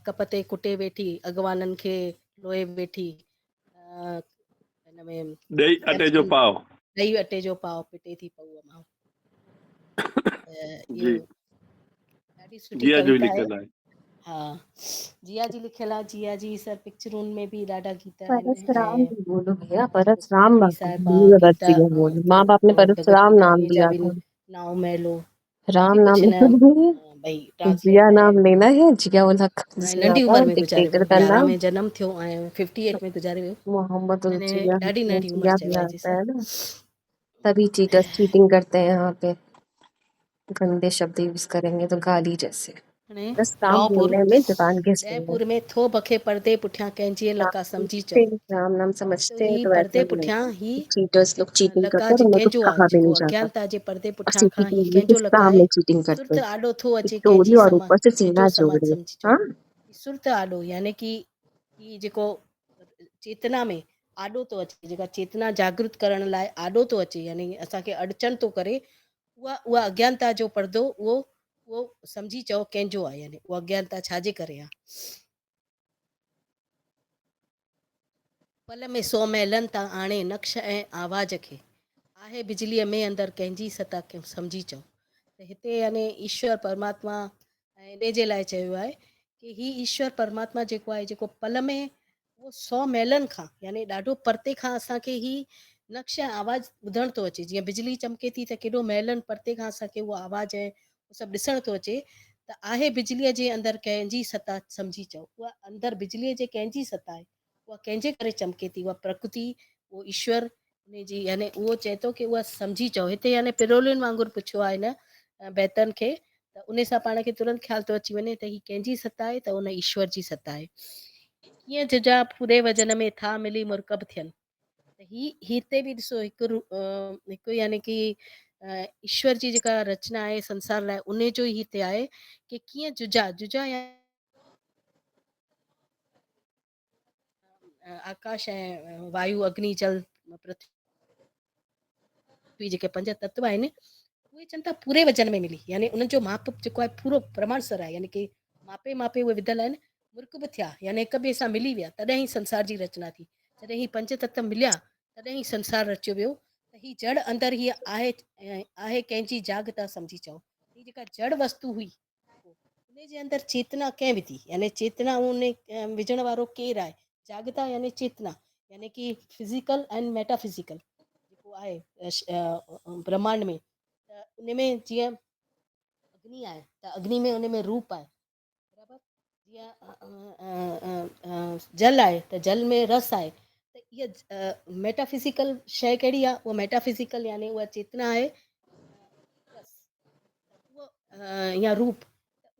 B: कप ते कुटे वेठी, अॻवाननि खे लोए वेठी, हिन में
D: ॾेई अटे जो पाव।
B: ॾही अटे जो पाव पिटे थी पऊअ मां। इहो
D: जी
B: ॾाढी सुठी
D: जिया जो ई
B: कविता आहे।
D: लिखियल आहे।
B: हा जिया जी लिखियल आहे। जिया जी सर पिक्चरुनि में भी ॾाढा गीत आहिनि।
C: परशुराम
B: ऐं
C: जी बोलो भैया,
B: जेको
C: परशुराम
B: सुखमणी
C: मत
B: साहिबा
C: भूल मत
B: गीता
C: जिया बोलो। माँ बाप ने
B: भगत
C: परशुराम नाम
B: गीताणीअ जा
C: दिया
B: बि
C: था,
B: नाव मैलो,
C: राम
B: काफ़ी
C: नाम
B: कुझु न
C: नहीं है,
B: भई
C: जिया
B: ट्रांसलेट
C: नाम
B: ऐं
C: लेना है, जिया उल हक
B: नंढी
C: जियादा
B: उमिरि में गुज़ारे
C: डिक्टेटर
B: वियो।
C: का
B: 11
C: नाम
B: में जनम थियो ऐं 58 में गुज़ारे वियो।
C: मोहम्मद
B: मैंने
C: जिया,
B: ॾाढी नंढी उमिरि
C: जिया भी
B: चयो आहे
C: आता
B: सर।
C: है ना, तभी चीटर्स चीटिंग करते हैं यहाँ पे, गंदे शब्द यूज करेंगे तो गाली जैसे।
B: हाणे
C: बस काम
B: ॾहों
C: बोलने में जबान घिस रही है।
B: पुर में थो बखे पर्दे पुठियां कंहिंजी लका समझी चओ।
C: राम नाम
B: तो
C: समझते हैं
B: ही
C: तो ऐसा
B: पर्दे
C: ही
B: पुठियां
C: होता
B: ही
C: है। चीटर्स लोग चीटिंग
B: लका
C: करते हैं
B: जी
C: और उन्हें कुछ
B: कंहिंजो आहे,
C: कहा भी
B: जेको
C: नहीं जाता,
B: अज्ञानता जे पर्दे
C: और
B: पुठियां
C: सीधी
B: खां ही
C: चीज
B: कंहिंजो
C: किस
B: लका
C: काम
B: आहे।
C: में चीटिंग करते
B: सुरत
C: हैं,
B: आॾो थो अचे
C: स्टोरी
B: कंहिंजी
C: और
B: समाज
C: ऊपर से सीना
B: कंहिंजो
C: जोड़
B: समाज
C: रहे।
B: समझी चओ।
C: हाँ
B: सुरत आॾो यानी कि ही जेको चेतना में आॾो थो अचे, जेका चेतना जागृत करण लाइ आॾो थो अचे, यानी असांखे अड़चन थो करे, उहा अज्ञानता जो पर्दो उहो समझी चओ कंहिंजो आहे। यानी उहा अज्ञानता छाजे करे आहे। पल में 100 महलनि तां आणे नक्श ऐं आवाज़ खे, आहे बिजलीअ में अंदरि कंहिंजी सता समझी चओ। त हिते यानी ईश्वर परमात्मा ऐं इन जे लाइ चयो आहे कि ही ईश्वर परमात्मा जेको आहे, जेको पल में उहो 100 महलनि खां यानी ॾाढो परते खां असांखे ही नक्श ऐं आवाज़ ॿुधण थो अचे। जीअं बिजली चमके थी त केॾो महलनि परते खां असांखे उहो आवाज़ ऐं सभु ॾिसण थो अचे। त आहे बिजलीअ जे अंदरि कंहिंजी सता समझी चओ। उहा अंदरि बिजलीअ जे कंहिंजी सता आहे, उहा कंहिंजे करे चमके थी, उहा प्रकृति, उहो ईश्वर उन जी, यानी उहो चए थो कि उहा समझी चओ। हिते यानी पिरोलियुनि वांगुरु पुछियो आहे हिन बैतनि खे, त उन सां पाण खे तुरंत ख़्याल थो अची वञे त ही कंहिंजी सता आहे, त उन ईश्वर जी सता आहे। कीअं जुजा पूरे वजन में था मिली मुरकब थियनि। त हिते बि ॾिसो हिकु यानी कि ईश्वर जी जेका रचना आहे संसार लाइ, उन जो ई हिते आहे कि कीअं जुजा आकाश ऐं वायु अग्नि जल पृथ्वी जेके 5 तत्व आहिनि, उहे चवनि था पूरे वजन में मिली, यानी उन्हनि जो माप जेको आहे पूरो प्रमाणसर आहे। यानी कि मापे मापे उहे विधल आहिनि, मुर्कब थिया यानी हिक ॿिए सां मिली विया, तॾहिं ही संसार जी रचना थी। जॾहिं ही 5 तत्व मिलिया तॾहिं ही संसार रचियो वियो। त ही जड़ अंदरि ही आहे कंहिंजी जागता समझी चओ। ही जेका जड़ वस्तु हुई, उन जे अंदरि चेतना कंहिं विधी, यानी चेतना उन विझण वारो केरु आहे। जागता यानी चेतना, यानी कि फिज़िकल एंड मेटाफिज़िकल जेको आहे ब्रह्मांड में। त उन में जीअं अग्नि आहे त अग्नि में उन में रूप आहे, बराबरि। जीअं जल आहे त जल में रस आहे। त इहा मेटाफिज़िकल शइ कहिड़ी आहे, उहा मेटाफिज़िकल यानी उहा चेतना आहे, रस उहो या रूप।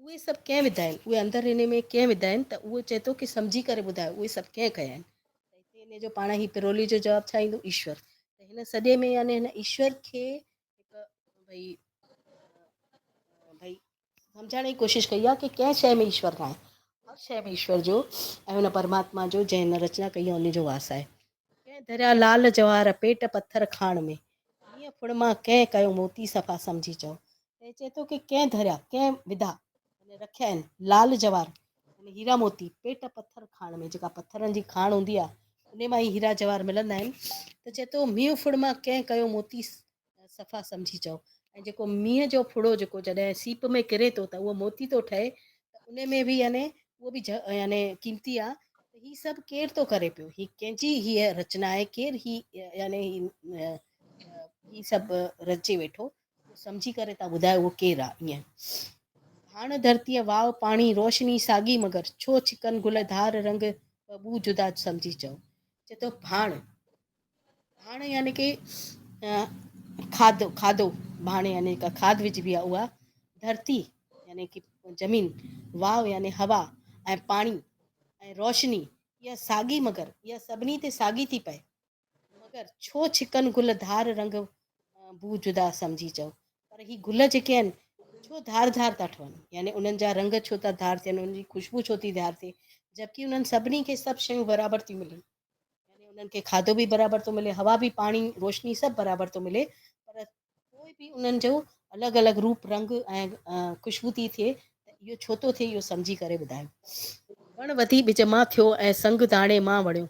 B: उहे सभु कंहिं विधा आहिनि, उहे अंदरि हिन में कंहिं विधा आहिनि, त उहो चए थो कि सम्झी करे ॿुधायो उहे सभु कंहिं कया आहिनि। त हिते इन जो पाण ई पिरोली जो जवाबु छा ईंदो, ईश्वर। त हिन सॼे में यानी हिन ईश्वर खे हिकु भई सम्झण जी कोशिशि कई आहे कि कंहिं शइ में ईश्वर न आहे, हर शइ में ईश्वर जो ऐं हुन परमात्मा जो जंहिं हिन रचना कई आहे उन जो वास आहे। कंहिं धरिया लाल जवाहर पेट पथर खाण में, हीअं फुड़मा कंहिं कयो मोती सफ़ा समझी चओ। ऐं चए थो कि कंहिं धरिया, कंहिं विधा रखिया आहिनि लाल जवाहर हीरा मोती पेट पथर खाण में, जेका पथरनि जी खाण हूंदी आहे उन मां ई हीरा जवाहर मिलंदा आहिनि। त चए थो मींहुं फुड़ मां कंहिं कयो मोती सफ़ा समझी चओ। ऐं जेको मींहं जो फुड़ो जेको जॾहिं सीप में किरे थो त उहो मोती थो ठहे, त उन में बि यानी उहो बि यानी कीमती आहे। त ही सभु केरु थो करे पियो, ही कंहिंजी हीअ रचना आहे, केरु ही यानी ही सभु रचे वेठो, सम्झी करे तव्हां ॿुधायो उहो केरु आहे। ईअं हाण धरतीअ वाव पाणी रोशनी साॻी मगर छो छिकन गुल धार रंग बबू जुदा समझी चओ। चए थो भाण यानी कि खाधो भाणे यानी का खाद विझबी आहे उहा, धरती यानी कि ज़मीन, वाव यानी हवा, ऐं पाणी ऐं रोशनी, इहा साॻी मगर इहा सभिनी ते साॻी थी पए, मगर छो छिकनि गुल धार रंग बू जुदा सम्झी चओ। पर ही गुल जेके आहिनि छो धार धार था ठहनि, यानी उन्हनि जा रंग छो था धार थियनि, उन्हनि जी ख़ुशबू छो थी धार थिए, जबकि उन्हनि सभिनी खे सभु शयूं बराबरि थियूं मिलनि, यानी उन्हनि खे खाधो बि बराबरि थो मिले, हवा बि पाणी रोशनी सभु बराबरि थो मिले, पर कोई बि उन्हनि जो अलॻि अलॻि रूप रंग ऐं ख़ुशबू थी थिए, त इहो छो थो थिए इहो सम्झी करे ॿुधायो। वण वधी ॿिज मां थियो ऐं संग दाणे मां वणियो,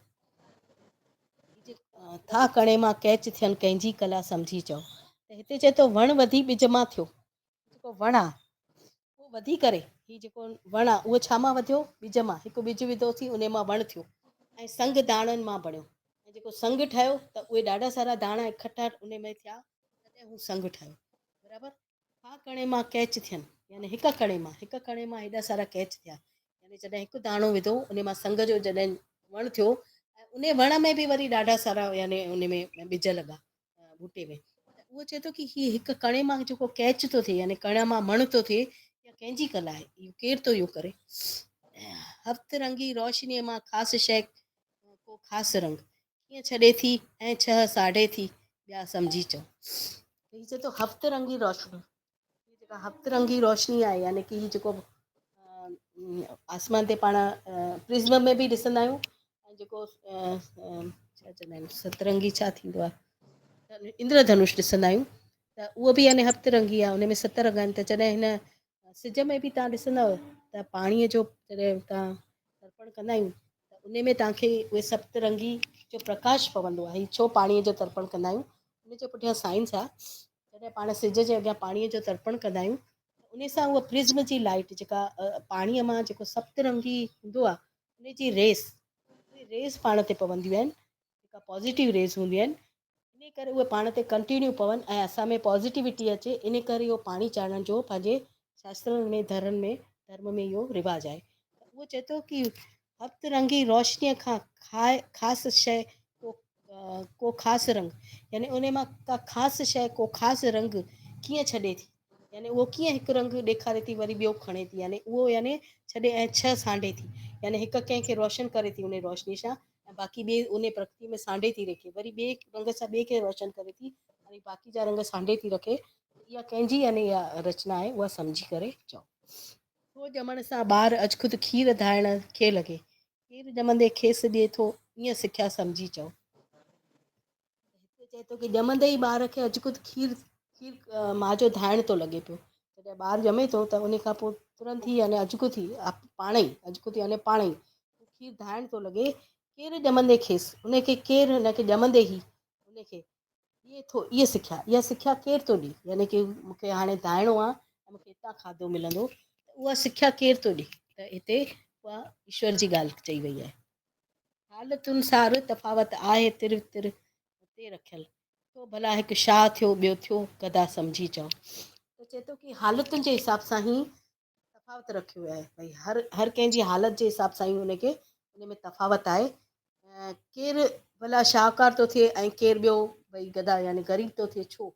B: था कणे मां कैच थियनि कंहिंजी कला सम्झी चओ। त हिते चए थो वण वधी ॿिज मां थियो, जेको वण आहे उहो वधी करे, हीउ जेको वण आहे उहो छा मां वधियो, ॿिज मां, हिकु ॿिज विधोसीं उन मां वण थियो, ऐं संग दाणनि मां बणियो, ऐं जेको संग ठाहियो त उहे ॾाढा सारा दाणा इकठा उन में थिया, तॾहिं हू संग ठाहियो, बराबरि। हा कणे मां कैच थियनि, यानी हिकु कणे मां हेॾा सारा कैच थिया, यानी जॾहिं हिकु दाणो विधो उन मां संग जो जॾहिं वण थियो, ऐं उन वण में बि वरी ॾाढा सारा यानी उन में ॿिज लॻा बूटे में, त उहो चए थो कि हीअ हिकु कणे मां जेको कैच थो थिए, यानी कण मां मण थो थिए, इहा कंहिंजी कला आहे, इहो केरु थो इहो करे। हफ़्त रंगी रोशनीअ मां ख़ासि शइ को ख़ासि रंग, कीअं छॾे थी ऐं 6 साढे थी ॿिया सम्झी चओ। हीअ चए थो हफ़्त रंगी रोशनी, जेका हफ़्त रंगी रोशनी आहे, यानी कि हीअ जेको आसमान ते पाण प्रिज़्म में बि ॾिसंदा आहियूं, ऐं जेको छा चवंदा आहिनि सतरंगी छा थींदो आहे, इंद्रधनुष ॾिसंदा आहियूं, त उहो बि यानी हफ़्त रंगी आहे, उन में 7 रंग आहिनि। त जॾहिं हिन सिज में बि तव्हां ॾिसंदव त पाणीअ जो जॾहिं तव्हां तर्पण कंदा आहियूं त उन में तव्हांखे उहे सप्तरंगी जो प्रकाश पवंदो आहे। छो पाणीअ जो तर्पण कंदा आहियूं, उन जे पुठियां साइंस आहे। जॾहिं पाण सिज जे अॻियां पाणीअ जो तर्पण कंदा आहियूं त उन सां उहा प्रिज़्म जी लाइट जेका पाणीअ मां जेको सप्तरंगी हूंदो आहे, उन जी रेस पाण ते पवंदियूं आहिनि, जेका पॉज़िटिव रेस हूंदियूं आहिनि, इन करे उहे पाण ते कंटिन्यू पवनि ऐं असां में पॉज़िटिविटी अचे, इन करे इहो पाणी चाढ़ण जो पंहिंजे शास्त्रनि में धर्म में इहो रिवाज आहे। त उहो चए थो कि हफ़्त रंगी रोशनीअ खां ख़ासि शइ को ख़ासि रंग, यानी उन मां का ख़ासि शइ को ख़ासि रंग कीअं छॾे थी, यानी उहो कीअं हिकु रंग ॾेखारे थी वरी ॿियो खणे थी, यानी उहो यानी छॾे ऐं 6 सांढे थी, यानी हिकु कंहिंखे रोशन करे थी उन रोशनी सां, ऐं बाक़ी ॿिए उन प्रकृति में सांढे थी रखे, वरी ॿिए रंग सां ॿिए खे रोशन करे थी, वरी बाक़ी जा रंग सांढे थी रखे। इहा कंहिंजी यानी इहा रचना आहे, उहा सम्झी करे चओ। थो ॼमण सां ॿार अॼुख़ुदि खीर धाइण खे लॻे, खीर ॼमंदे खेसि ॾिए थो, ईअं सिखिया सम्झी चओ। हिते चए थो कि ॼमंदे ई ॿार खे अॼुख़ुदि खीर माउ जो धाइण थो लॻे पियो, जॾहिं ॿारु ॼमे थो त उन खां पोइ तुरंत ई यानी अॼुख़ुदि ई अॼुख़ुदि यानी पाण ई खीर धाइण थो लॻे, केरु ॼमंदे खेसि, उनखे केरु हुनखे ॼमंदे ई उनखे इहा सिखिया केरु थो ॾिए, यानी कि मूंखे हाणे धाइणो आहे ऐं मूंखे हितां खाधो मिलंदो, त उहा सिखिया केरु थो ॾिए, त हिते उहा ईश्वर जी ॻाल्हि चई वई आहे। हालतुनि सार तफ़ावत आहे तिर तिर ते रखियल, तो भला हिकु शाह थियो ॿियो थियो गदा सम्झी चओ। त चए थो कि हालतुनि जे हिसाब सां ई तफ़ावत रखियो आहे, भई हर कंहिंजी हालत जे हिसाब सां ई उनखे उन में तफ़ावत आहे। केरु भला शाहूकार थो थिए ऐं केरु ॿियो भई गदा यानी ग़रीब थो थिए, छो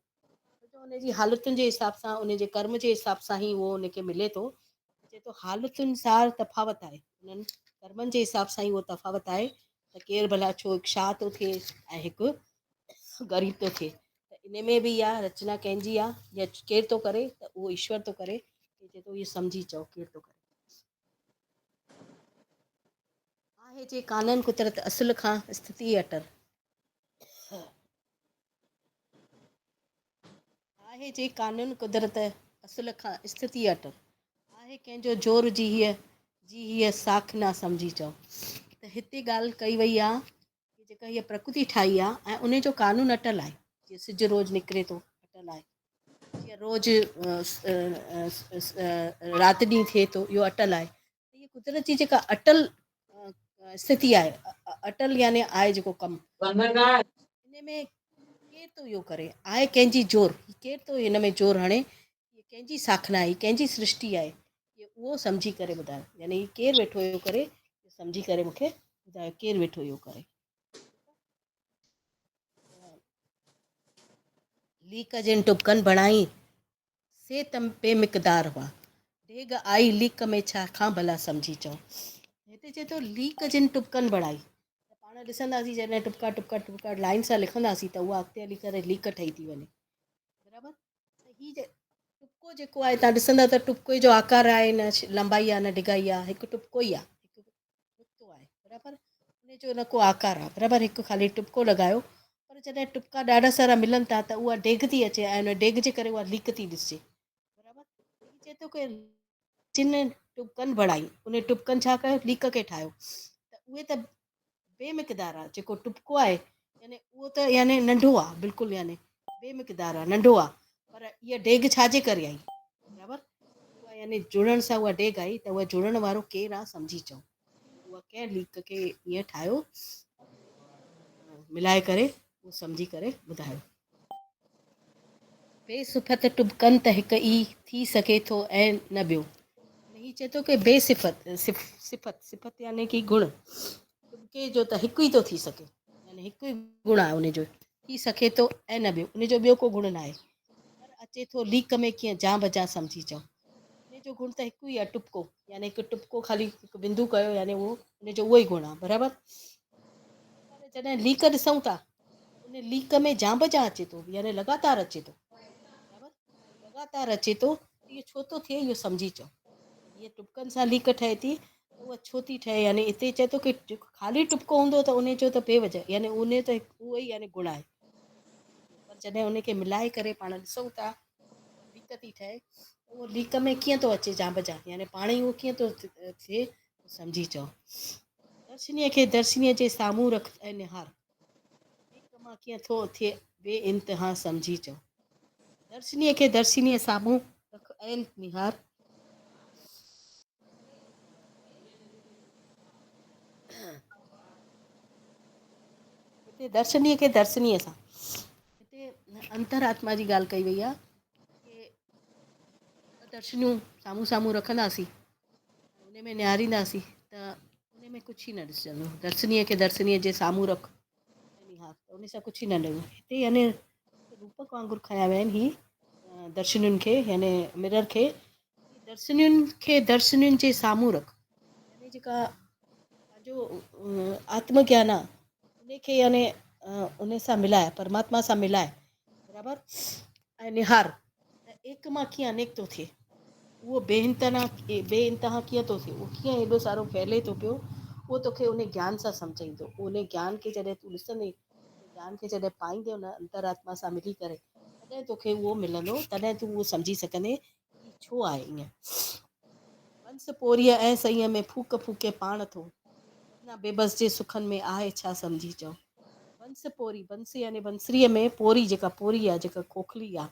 B: त उनजी हालतुनि जे हिसाब सां, उनजे कर्म जे हिसाब सां ई उहो उनखे मिले थो। चए थो हालतुनि सार तफ़ावत आहे, उन्हनि कर्मनि जे हिसाब सां ई उहो तफ़ावत आहे, त केरु भला छो हिकु शाह थो थिए ऐं हिकु ग़रीब थो थिए, त इन में बि इहा रचना कंहिंजी आहे या केरु थो करे, त उहो ईश्वर थो करे। चए थो इहो सम्झी चओ केरु थो करे। आहे जे कानन कुदरत असुल खां स्थिति अटर, आहे जे कानून कुदरत असुल खां स्थिति अटर, आहे कंहिंजो जोर जी हीअ साख न सम्झी चओ। त हिते ॻाल्हि कई वई आहे कि जेका हीअ प्रकृति ठाही आहे ऐं उन जो कानून अटल आहे, जीअं सिज रोज़ु निकिरे थो अटल आहे, जीअं रोज़ु राति ॾींहुं थिए थो इहो अटल आहे। हीअ कुदरत जी जेका अटल स्थिति आहे, अटल यानी आहे जेको कमु, इन में केरु थो इहो करे, आहे कंहिंजी जोर, केरु थो हिन में जोर हणे, कंहिंजी साखना आहे, कंहिंजी सृष्टि आहे, उहो सम्झी करे ॿुधायो, यानी केरु वेठो इहो करे, सम्झी करे मूंखे ॿुधायो केरु वेठो इहो करे। लीक जिन टुपकनि बणाई से तम बेमिक़दार हुआ, डेग आई लीक में छा खां भला सम्झी चओ। हिते चए थो लीक जिन टुपकनि बणाई, त पाण ॾिसंदासीं जॾहिं टुपका टुपका टुपका लाइन सां लिखंदासीं त उहा अॻिते हली करे लीक ठही थी वञे, बराबरि। त हीअ टुपको जेको आहे तव्हां ॾिसंदा त टुपके जो आकार आहे न लंबाई आहे न डिघाई आहे, हिकु टुपको ई आहे, हिकु नुक़्तो आहे, बराबरि। उन जो न को आकार आहे, बराबरि, हिकु ख़ाली टुपको लॻायो। पर जॾहिं टुपका ॾाढा सारा मिलनि था त उहा डेघ थी अचे ऐं उन डेघ जे करे उहा लीक थी ॾिसिजे, बराबरि। हीअ चए थो की जिन टुपकनि बणाई, उन टुपकनि छा कयो, लीक खे ठाहियो, त उहे त बेमिक़दार आहे। जेको टुपको आहे यानी उहो त यानी नंढो आहे, बिल्कुलु यानी बेमिक़दार आहे, नंढो आहे। पर इहा डेघ छाजे करे आई, बराबरि। उहा यानी जुड़ण सां उहा डेघ आई, त उहा जुड़ण वारो केरु आहे सम्झी चओ। उहा कंहिं लीक खे ईअं ठाहियो, मिलाए करे उहो सम्झी करे ॿुधायो। बेसिफ़त टुपकनि त हिकु ई थी सघे थो ऐं न ॿियो। हीअ चए थो की बेसिफ़त सिफ़त यानी कि गुण, टुपके जो त हिकु ई थो थी सघे, यानी हिकु ई गुण आहे उनजो, थी सघे थो ऐं न ॿियो, उनजो ॿियो को गुण न आहे। पर अचे थो लीक में कीअं जां बजां सम्झी चओ। उनजो गुण त हिकु ई आहे, टुपको, यानी हिकु टुपको ख़ाली हिकु बिंदु कयो यानी उहो उनजो उहो ई गुण आहे, बराबरि। पर जॾहिं लीक ॾिसूं था, उन लीक में जां बजां अचे थो, यानी लगातार अचे थो, बराबरि, लगातार अचे थो। इहो छो थो थिए इहो सम्झी चओ। हीअ टुपकनि सां लीक ठहे थी त उहा छो थी ठहे, यानी हिते चए थो की ख़ाली टुपको हूंदो त उनजो त बेवजह, यानी उन त उहो ई यानी गुण आहे। पर जॾहिं उनखे मिलाए करे पाण ॾिसूं था लीक थी ठहे, उहो लीक में कीअं थो अचे जां बजां, यानी पाण ई उहो कीअं थो थिए सम्झी चओ। दर्शनीअ खे दर्शनीअ जे साम्हूं रख ऐं निहार, हिक मां कीअं थो थिए बे इंतिहा सम्झी चओ। दर्शनीअ खे दर्शनीअ साम्हूं रख ऐं निहार, हिते दर्शनीअ खे दर्शनीअ सां, हिते अंतरात्मा जी ॻाल्हि कई वई आहे कि दर्शनियूं साम्हूं साम्हूं रखंदासीं, उन में निहारींदासीं त उन में कुझु ई न ॾिसंदो। दर्शनीअ खे दर्शनीअ जे साम्हूं रख ऐं निहार, त उन सां कुझु ई न ॾिनो। हिते यानी रूपक वांगुरु खया विया आहिनि ही दर्शनियुनि खे, यानी मिरर खे, दर्शनियुनि खे दर्शनियुनि जे साम्हूं रख, यानी जेका पंहिंजो आत्मज्ञान आहे उनखे यानी उन सां मिलाए, परमात्मा सां मिलाए, बराबरि। ऐं निहार त एक मां कीअं अनेक थो थिए, उहो बेइंतिहा कीअं थो थिए, उहो कीअं एॾो सारो फैले थो पियो, उहो तोखे उन ज्ञान सां सम्झाईंदो। उन ज्ञान खे जॾहिं तूं ॾिसंदे, ज्ञान खे जॾहिं पाईंदे उन अंतरात्मा सां मिली करे, तॾहिं तोखे उहो मिलंदो, तॾहिं तूं उहो सम्झी सघंदे कि छो आहे ईअं। बंस पोरीअ ऐं सईअ में फूक फूके पाण थो, न बेबस जे सुखनि में आहे छा सम्झी चओ। बंस पोरी, बंस यानी बंसरीअ में, पोरी जेका पोरी आहे, जेका खोखली आहे,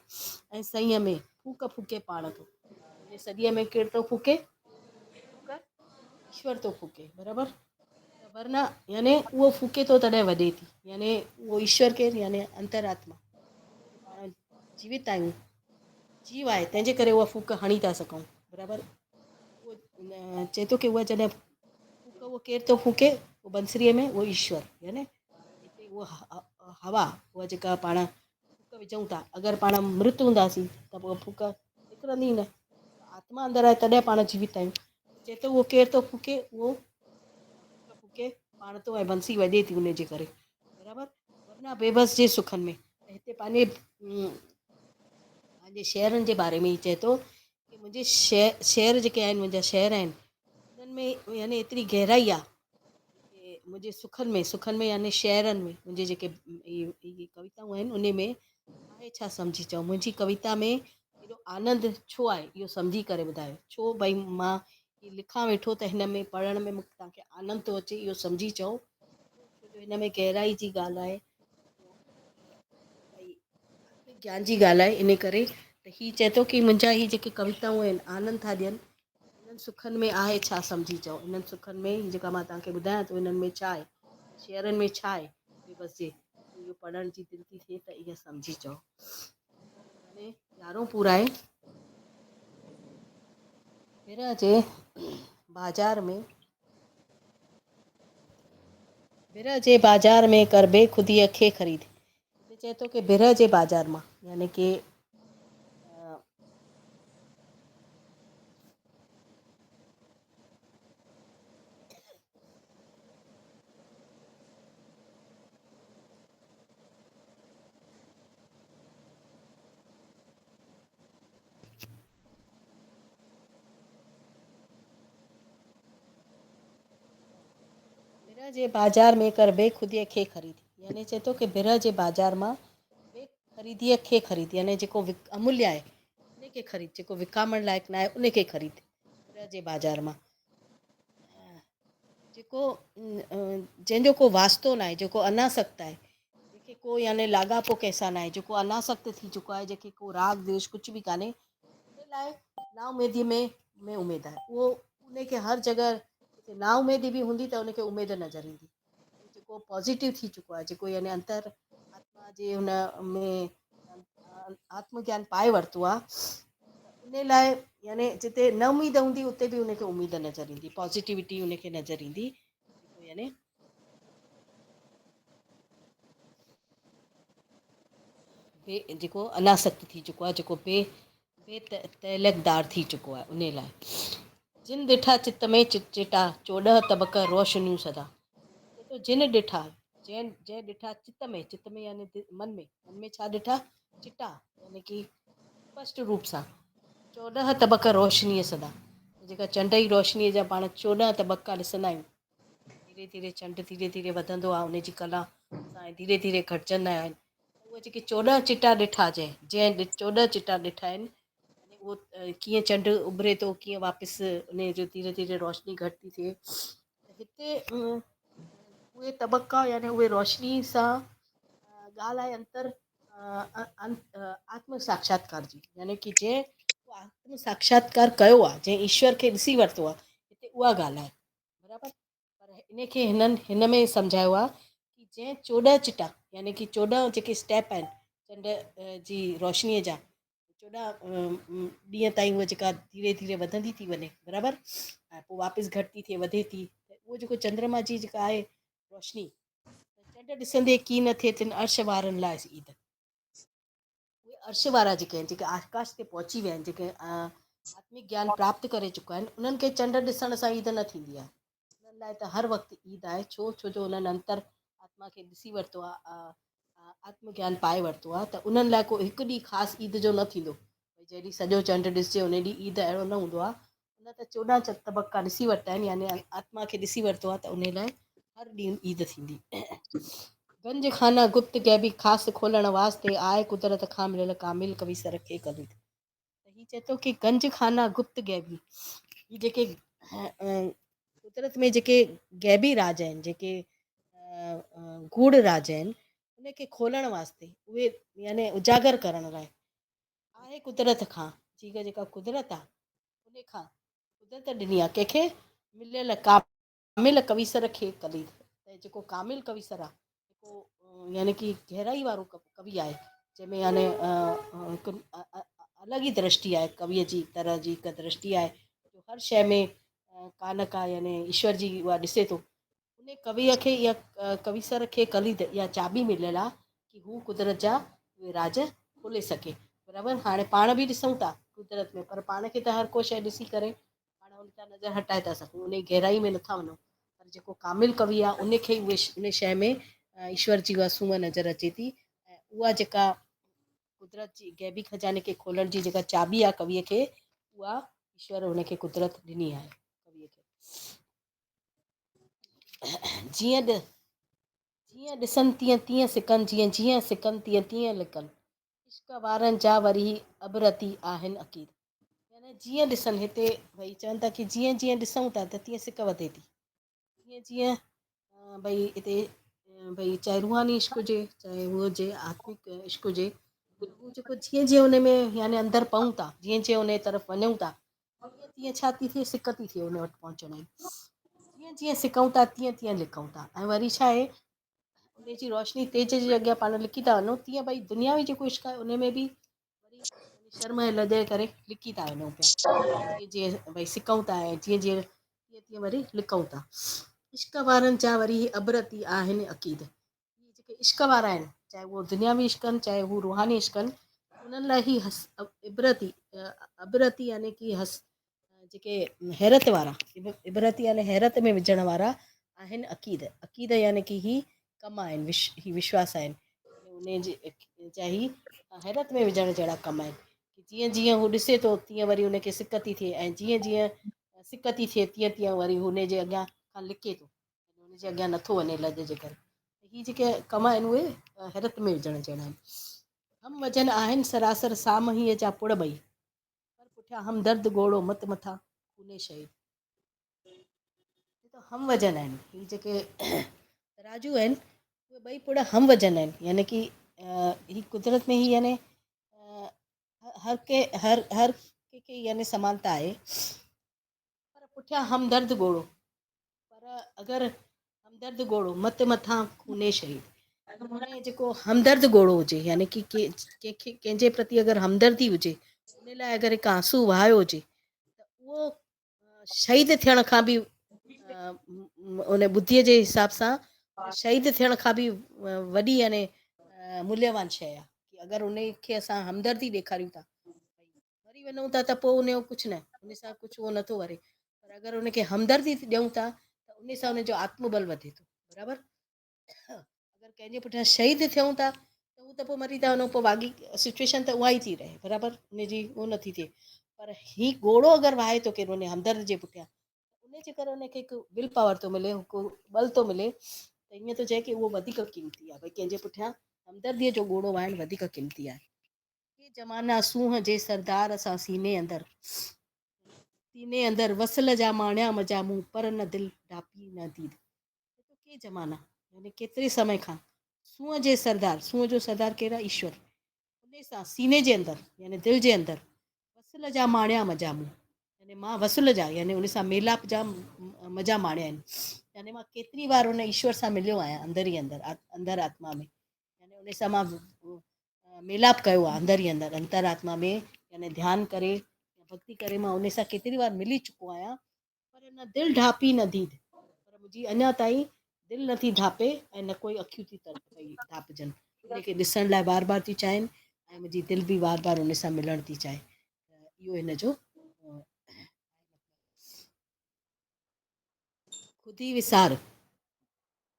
B: ऐं सईअ में फूक फूके पाण थो, इन सॼीअ में केरु थो फूके, फूक ईश्वर थो फूके, बराबरि। त वरना यानी उहो फूके थो तॾहिं वॾे थी, यानी उहो ईश्वर केरु, यानी अंतरात्मा, पाण जीवित आहियूं, जीव आहे, तंहिंजे करे उहा फूक हणी था सघूं, बराबरि। उहो चए थो की उहा जॾहिं फूक उहो केरु थो फूके, उहो बंसरीअ में उहो ईश्वर, यानी हिते उहा हवा, उहा जेका पाण फूक विझूं था, अगरि पाण मृत हूंदासीं त पोइ फूक निकिरंदी न, आत्मा अंदरि आहे तॾहिं पाण जीवित आहियूं। चए थो उहो केरु थो फूके, उहो फूक फूके पाण थो, ऐं बंसी वॼे थी उनजे करे, बराबरि। वरना बेबस जे सुखनि में, हिते पंहिंजे शहरनि जे बारे में ई चए थो कि मुंहिंजे शहर जेके आहिनि, मुंहिंजा शहर आहिनि, उन्हनि में यानी एतिरी गहराई आहे कि मुंहिंजे सुखनि में यानी शहरनि में, मुंहिंजे जेके इहे कविताऊं आहिनि उन में आहे छा सम्झी चओ। मुंहिंजी कविता में एॾो आनंद छो आहे, इहो सम्झी करे ॿुधायो। छो भई मां हीअ लिखां वेठो त हिन में पढ़ण में मूंखे तव्हांखे आनंद थो अचे, इहो सम्झी चओ, छो जो हिन में गहराई जी ॻाल्हि आहे, भई ज्ञान जी ॻाल्हि आहे। इन करे त हीअ चए थो कि मुंहिंजा हीअ जेके कविताऊं आहिनि आनंद था ॾियनि, इन्हनि सुखनि में आहे छा सम्झी चओ। इन्हनि सुखनि में जेका मां तव्हांखे ॿुधायां थो, इन्हनि में छा आहे, शहरनि में छा आहे, बेबस जे इहो पढ़ण जी दिलि थी थिए त इहा सम्झी चओ। हाणे 11 पूरा आहे। विरह जे बाज़ार में कर बेख़ुदीअ खे ख़रीद। चए थो की बिरह जे बाज़ार मां, यानी की बिरह जे बाज़ार में कर बेख़ुदीअ खे ख़रीद, यानी चए थो की बिरह जे बाज़ार मां बेख़रीदीअ खे ख़रीद, यानी जेको अमूल्य आहे उन खे ख़रीद, जेको विकामण लाइक़ु न आहे उन खे ख़रीद बिरह जे बाज़ार मां। जेको जंहिंजो को वास्तो न आहे, जेको अनासक्त आहे, जंहिंखे को यानी लाॻापो कंहिंसां न आहे, जेको अनासक्त थी चुको आहे, जंहिंखे को राग द्वेष कुझु बि कान्हे, उन लाइ नाउमेदीअ में उमेदु आहे। उहो उनखे हर जॻह नाउमेदी बि हूंदी त उनखे उमेदु नज़र ईंदी। जेको पॉज़िटिव थी चुको आहे, जेको यानी अंतर आत्मा जे हुन में आत्मज्ञान पाए वरितो आहे, उन लाइ यानी जिते न उमेद हूंदी उते बि उनखे उमेद नज़र ईंदी, पॉज़िटिविटी उनखे नज़र ईंदी। यानी जेको अनासक्त थी चुको आहे, जेको बेतलकदार थी चुको आहे, उन लाइ जिन ॾिठा चित में चिटा 14 तबक रोशनियूं सदा। तो जिन ॾिठा, जंहिं ॾिठा चित में यानी मन में छा ॾिठा, चिटा यानी कि स्पष्ट रूप सां 14 तबक रोशनीअ सदा, जेका चंड जी रोशनीअ जा पाण 14 तबका ॾिसंदा आहियूं, धीरे धीरे चंड धीरे धीरे वधंदो आहे, उनजी कला सां धीरे धीरे घटिजंदा आहिनि। उहे जेके 14 चिटा ॾिठा, जंहिं 14 चिटा ॾिठा आहिनि, उहो कीअं चंड उभरे थो, कीअं वापसि उन जो धीरे धीरे रोशनी घटि थी थिए, हिते उहे तबका यानी उहे रोशनी सां ॻाल्हि आहे अंतर आत्म साक्षात्कार जी, यानी कि जंहिं आत्म साक्षात्कार कयो आहे, जंहिं ईश्वर खे ॾिसी वरितो आहे, हिते उहा ॻाल्हि आहे, बराबरि। पर इनखे हिन में सम्झायो आहे कि जंहिं 14 चिटा यानी कि 14 जेके स्टेप आहिनि चंड जी रोशनीअ जा, 14 ॾींहं ताईं उहा जेका धीरे धीरे वधंदी थी वञे, बराबरि, ऐं पोइ वापसि घटि थी थिए, वधे थी, त उहो जेको चंद्रमा जी जेका आहे रोशनी, चंड ॾिसंदे की न थिए तिन अर्श वारनि लाइ ईद। उहे अर्श वारा जेके आहिनि, जेके आकाश ते पहुची विया आहिनि, जेके आत्मिक ज्ञान प्राप्त करे चुका आहिनि, उन्हनि खे चंड ॾिसण सां ईद न थींदी आहे। उन्हनि लाइ त हर वक़्तु ईद आहे। छो जो उन्हनि अंतर आत्मा खे ॾिसी वरितो आहे, आत्मज्ञान पाए वरितो आहे, त उन्हनि लाइ को हिकु ॾींहुं ख़ासि ईद जो न थींदो। जॾहिं सॼो चंड ॾिसजे उन ॾींहुं ईद, अहिड़ो न हूंदो आहे। उन त 14 तबका ॾिसी वरिता आहिनि, यानी आत्मा खे ॾिसी वरितो आहे, त उन लाइ हर ॾींहुं ईद थींदी। गंज खाना गुप्त गैबी ख़ासि खोलण वास्ते आहे, कुदरत खां मिलियल कामिल कविसर खे कबी। त हीअ चए थो कि गंज खाना गुप्त गैबी, हीअ जेके कुदरत में जेके गैबी राज आहिनि, जेके गूढ़ राज आहिनि, उनखे खोलण वास्ते, उहे यानी उजागर करण लाइ आहे कुदरत खां, जेका कुदरत आहे उन खां कुदरत ॾिनी आहे कंहिंखे, मिलियल कामिल कविसर खे कली। त जेको कामिल कविसर आहे, जेको यानी कि गहराई वारो कवि आहे, जंहिंमें यानी हिकु अलॻि ई दृष्टि आहे, कविअ जी तरह जी हिकु दृष्टि आहे, जो हर शइ में का न का यानी ईश्वर जी उहा ॾिसे थो। उन कविअ खे इहा कविसर खे कलीद इहा चाबी मिलियल आहे कि हू कुदरत जा उहे राज खोले सघे, बराबरि। हाणे पाण बि ॾिसूं था कुदरत में, पर पाण खे त हर को शइ ॾिसी करे पाण उन तां नज़र हटाए था सघूं, उन जी गहराई में नथा वञूं। पर जेको कामिल कवि आहे, उनखे उहे उन शइ में ईश्वर जी उहा सूंहं नज़र अचे थी, ऐं उहा जेका कुदरत जी गैबी खजाने खे खोलण जी जेका चाबी आहे कविअ खे, उहा ईश्वर हुनखे कुदरत ॾिनी आहे कविअ खे। जीअं ॾिसनि तीअं तीअं सिकनि, जीअं सिकनि तीअं तीअं लिकनि, इश्क वारनि जा वरी अबरती आहिनि अकीद। यानी जीअं ॾिसनि, हिते भई चवनि था कि जीअं जीअं ॾिसूं था त तीअं सिक वधे थी, जीअं जीअं भई हिते भई चाहे रूहानी इश्क हुजे, चाहे उहो हुजे आत्मिक इश्क हुजे, उहो जेको जीअं जीअं उन में यानी अंदरि पऊं था, जीअं जीअं उन तरफ़ वञूं था, तीअं तीअं छा थी थिए, सिक थी थिए उन वटि पहुचण जी। जीअं जीअं सिकूं था तीअं तीअं लिखूं था, ऐं वरी छा आहे, उन जी रोशनी तेज जे अॻियां पाण लिकी था वञूं, तीअं भई दुनियावी जेको इश्क आहे उन में बि वरी शर्म ऐं लॼ करे लिकी था वञूं पिया, जीअं जीअं भई सिकूं था, ऐं जीअं जीअं तीअं तीअं वरी लिकूं था। इश्क वारनि जा वरी अबरती आहिनि अकीद, जेके इश्क वारा आहिनि, चाहे उहो दुनियावी इश्क आहिनि चाहे हू रूहानी इश्क आहिनि, उन्हनि लाइ ही इबरती यानी कि जेके हैरत वारा इबरती यानी हैरत में विझण वारा आहिनि अक़ीद यानी कि ही कम आहिनि, ही विश्वास आहिनि, उन जे जा ही हैरत में विझण जहिड़ा कम आहिनि। जीअं जीअं हू ॾिसे थो तीअं वरी उनखे सिक थी थिए, ऐं जीअं जीअं सिक थी थिए तीअं तीअं वरी हुन जे अॻियां खां लिके थो, हुनजे अॻियां नथो वञे लॼ जे करे। ही जेके कम आहिनि उहे हैरत में विझण जहिड़ा आहिनि। हम वजन आहिनि सरासर सामहीअ जा पुड़ ॿई, पर पुठियां हमदर्द घोड़ो मत मथां खूने शहीद। हम वजन आहिनि, ही जेके राजू आहिनि उहे ॿई पुड़ हम वजन आहिनि, यानी कि ही कुदरत में ही यानी हर के यानी समानता आहे, पर पुठियां हमदर्द घोड़ो, पर अगरि हमदर्द घोड़ो मत मथां खूने शहीद, हाणे जेको हमदर्द घोड़ो हुजे यानी कि कंहिंजे प्रति अगरि हमदर्दी हुजे, उन लाइ अगरि हिकु आंसू वहायो हुजे त उहो शहीद थियण खां बि उन बुद्धीअ जे हिसाब सां शहीद थियण खां बि वॾी यानी मूल्यवान शइ आहे। कि अगरि उन खे असां हमदर्दी ॾेखारियूं था, मरी वञूं था त पोइ उन जो कुझु न, उन सां कुझु उहो नथो वरे, पर अगरि उनखे हमदर्दी ॾियूं था त उन सां उनजो आत्मबल वधे थो, बराबरि। अगरि कंहिंजे पुठियां शहीद थियूं था त उहो त पोइ मरी था वञूं, पोइ बाक़ी सिचुएशन त उहा ई थी रहे, बराबरि, उनजी उहो नथी थिए। पर ही घोड़ो अगरि वाहे थो केरु उन हमदर्द जे पुठियां, उनजे करे उनखे हिकु विल पावर थो मिले, हिकु बल थो मिले, त ईअं थो चए की उहो वधीक क़ीमती आहे, भई कंहिंजे पुठियां हमदर्दीअ जो घोड़ो वाहिणु वधीक क़ीमती आहे। के ज़माना सूंहं जे सरदार सां सीने अंदरि वसल जा माणिया मजा मूं, पर न दिलि ढापी न दीद। के ज़माना यानी केतिरे समय खां सूंहं जे सरदार, सूंहं जो सरदार केरु आहे? ईश्वर, उन सां सीने जे अंदरि यानी दिलि जे अंदरि वसल जा माणिया मजा मूं, यानी मां वसल जा यानी उन सां मेलाप जा मज़ा माणिया आहिनि, यानी मां केतिरी बार उन ईश्वर सां मिलियो आहियां अंदरि ई अंदरि आत्मा में, यानी उन सां मां मेलाप कयो आहे अंदरि ई अंदरि अंतरात्मा में, यानी ध्यानु करे भक्ति करे मां उन सां केतिरी बार मिली चुको आहियां, पर न दिलि ढापी न दीद, पर मुंहिंजी अञा ताईं दिलि नथी धापे ऐं न कोई अखियूं थी धापजनि, उनखे ॾिसण लाइ बार बार थी चाहिनि, ऐं मुंहिंजी दिलि बि बार बार उन सां मिलणु थी चाहे। इहो हिन जो ख़ुदी विसार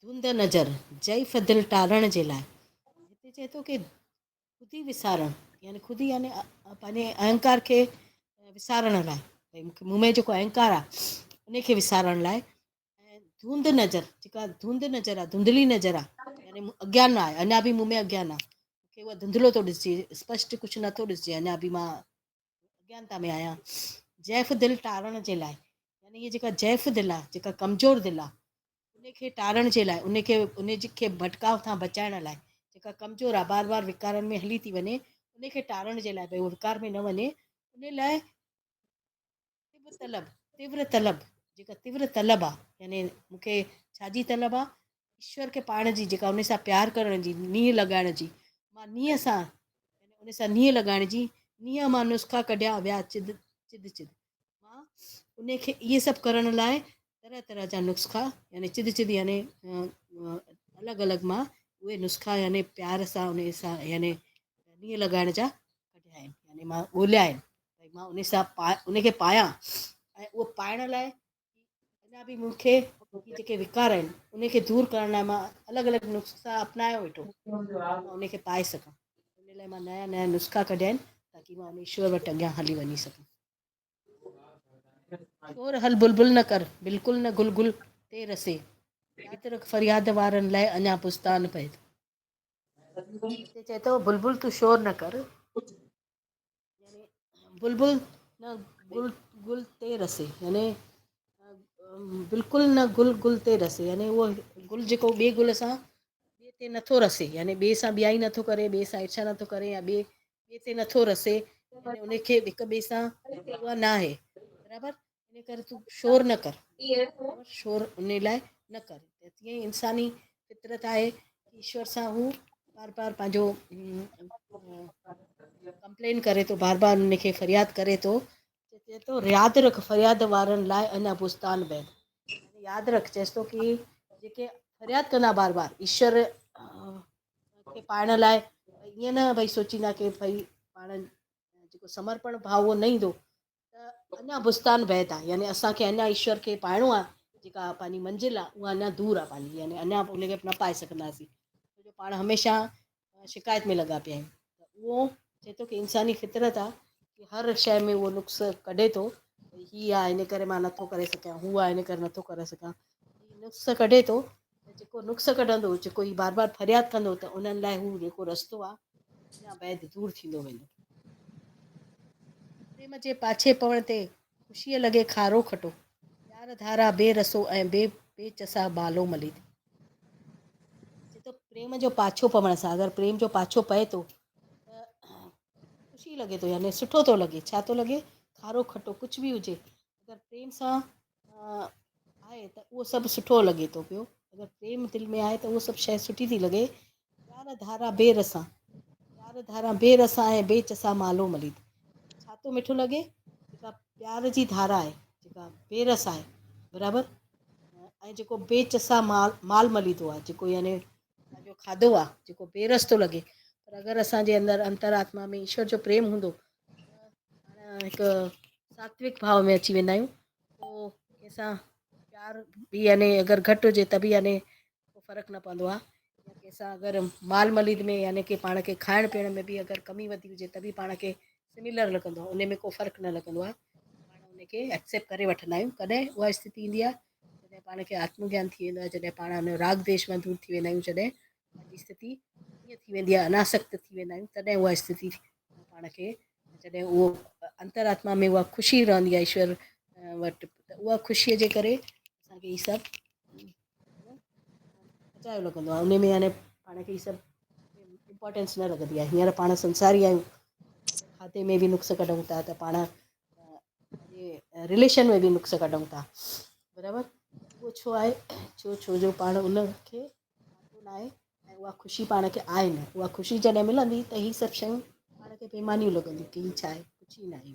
B: धुंध नज़र जैफ़ दिलि टारण जे लाइ, हिते चए थो की ख़ुदी विसारणु यानी ख़ुदी यानी पंहिंजे अहंकार खे विसारण लाइ, भई मूं में जेको अहंकार आहे उनखे विसारण लाइ, ऐं धुंध नज़र, जेका धुंध नज़र आहे, धुंधली नज़र आहे, यानी अज्ञान आहे, अञा बि मूं में अज्ञान आहे, मूंखे उहा धुंधलो थो ॾिसिजे, स्पष्ट कुझु नथो ॾिसिजे, अञा बि मां अज्ञानता में आहियां। जैफ़ दिलि टारण जे लाइ, यानी इहा जेका जैफ़ दिलि आहे, जेका कमज़ोर दिलि आहे, उनखे टारण जे लाइ, उनखे भटकाव खां बचाइण लाइ, जेका कमज़ोर आहे, बार बार विकारनि में हली थी वञे, उनखे टारण जे लाइ, भई उहो विकार में न वञे, उन लाइ तीव्र तलब, जेका तीव्र तलब आहे, यानी मूंखे छाजी तलब आहे? ईश्वर खे पाइण जी, जेका उन सां प्यारु करण जी, नीह लॻाइण जी, मां नीह सां उन सां नीह लॻाइण जी, नीह मां नुस्ख़ा कढिया विया चिद चिद, मां उनखे इहे सभु करण लाइ तरह तरह जा नुस्ख़ा यानी चिद यानी अलॻि अलॻि मां उहे नुस्ख़ा यानी प्यार सां उन सां यानी नीह लॻाइण जा कढिया आहिनि, यानी मां ॻोल्हिया आहिनि, भई मां उन सां उनखे पायां, ऐं उहो पाइण लाइ अञा बि मूंखे जेके विकार आहिनि उनखे दूरि करण लाइ मां अलॻि अलॻि नुस्ख़ा अपनायो वेठो, मां उनखे पाए सघां, उन लाइ मां नया नया नुस्ख़ा कढिया आहिनि, ताकी मां उन ईश्वर वटि अॻियां हली वञी सघां। शोर हल बुलबुल न कर, बिल्कुलु न गुल गुल ते रसे, यादि रख फरियाद वारनि लाइ अञा पुस्तान पए थो। हिते चए थो बुलबुल तूं शोर न कर, यानी बुलबुल न गुल ते रसे, यानी बिल्कुलु न गुल ते रसे, यानी उहो गुल जेको ॿिए गुल सां ॿिए ते नथो रसे, यानी ॿिए सां ॿियाई नथो करे, ॿिए सां इर्षा नथो करे, या ॿिए ते नथो रसे, यानी उनखे हिक ॿिए सां उहा न आहे, बराबरि, इन करे तूं शोर न कर, बराबरि, शोर उन लाइ न कर। तीअं ई इंसानी फितरत आहे, ईश्वर सां हू बार बार पंहिंजो कंप्लेन करे थो, बार बार उनखे फरियाद करे थो, चए थो यादि रख फरियाद वारनि लाइ अञा बुस्तान बैद, यादि रख, चएसि थो की जेके फरियाद कंदा बार बार ईश्वर खे पाइण लाइ ईअं न भई सोचींदा की भई पाण जेको समर्पण भाव उहो न ईंदो त अञा बुस्तान बैत आहे, यानी असांखे अञा ईश्वर खे पाइणो आहे, जेका पंहिंजी मंज़िल आहे उहा अञा दूरि आहे पंहिंजी, यानी अञा उनखे न पाए सघंदासीं, छो जो पाण हमेशह शिकायत में लॻा पिया आहियूं। त उहो चए थो की इंसानी फितरत आहे की हर शइ में उहो नुक्स कढे थो, हीअ आहे इन करे मां नथो करे सघां, हू आहे इन करे नथो करे सघां, नुक्स कढे थो। त जेको नुक्स कढंदो, जेको ही बार बार फरियाद कंदो, त उन्हनि लाइ हू जेको रस्तो आहे अञा बैदि दूरि थींदो वेंदो। प्रेम जे पाछे पवण ते ख़ुशीअ लॻे खारो खटो, प्यार धारा बेरसो ऐं बेचसा बालो मली। चए थो प्रेम जो पाछो पवण सां, अगरि प्रेम जो पाछो पए थो त ख़ुशी लॻे थो, यानी सुठो थो लॻे। छा थो लॻे? खारो खटो कुझु बि हुजे, अगरि प्रेम सां आहे त उहो सभु सुठो लॻे थो पियो। अगरि प्रेम दिलि में आहे त उहो सभु शइ सुठी थी लॻे। प्यार धारा बेरसां, प्यार धारा बेरसां ऐं बेचसा मालो मली। छा थो मिठो लॻे? जेका प्यार जी धारा आहे, जेका बेरस आहे बराबरि, ऐं जेको बेचसा माल मली थो आहे, जेको यानी जो खाधो आहे जेको बेरस थो लॻे, पर अगरि असांजे अंदरि अंतरात्मा में ईश्वर जो प्रेम हूंदो त हिकु सात्विक भाव में अची वेंदा आहियूं। पोइ कंहिंसां प्यार बि यानी अगरि घटि हुजे त बि यानी फ़र्क़ु न पवंदो आहे, या कंहिंसां अगरि माल मलीद में यानी की पाण खे खाइण पीअण में बि अगरि कमी वधी हुजे त बि पाण खे सिमिलर लॻंदो आहे, उन में को फ़र्क़ु न लॻंदो आहे, पाण उनखे एक्सेप्ट करे वठंदा आहियूं। कॾहिं उहा स्थिति ईंदी आहे जॾहिं पाण खे आत्मज्ञान थी वेंदो आहे, जॾहिं पाण हुन राग देश मां दूरि थी वेंदा आहियूं, जॾहिं पंहिंजी स्थिति ईअं थी वेंदी आहे, अनासक्त थी वेंदा आहियूं, तॾहिं उहा स्थिति पाण खे, जॾहिं उहो अंतरात्मा में उहा ख़ुशी रहंदी आहे ईश्वर वटि, त उहा ख़ुशीअ जे करे असांखे हीअ सभु अचायो लॻंदो आहे। उन में यानी पाण खे हीअ सभु इम्पोर्टेंस न लॻंदी आहे। हींअर पाण संसारी आहियूं, खाते में बि नुक्स कढूं था, त पाण रिलेशन में बि नुक्स कढूं था, बराबरि। उहो छो आहे? छो जो पाण उनखे पातो न आहे, ऐं उहा ख़ुशी पाण खे आहे न। उहा ख़ुशी जॾहिं मिलंदी त हीअ सभु शयूं पाण खे बेमानियूं लॻंदियूं की छा आहे, कुझु ई न आहे।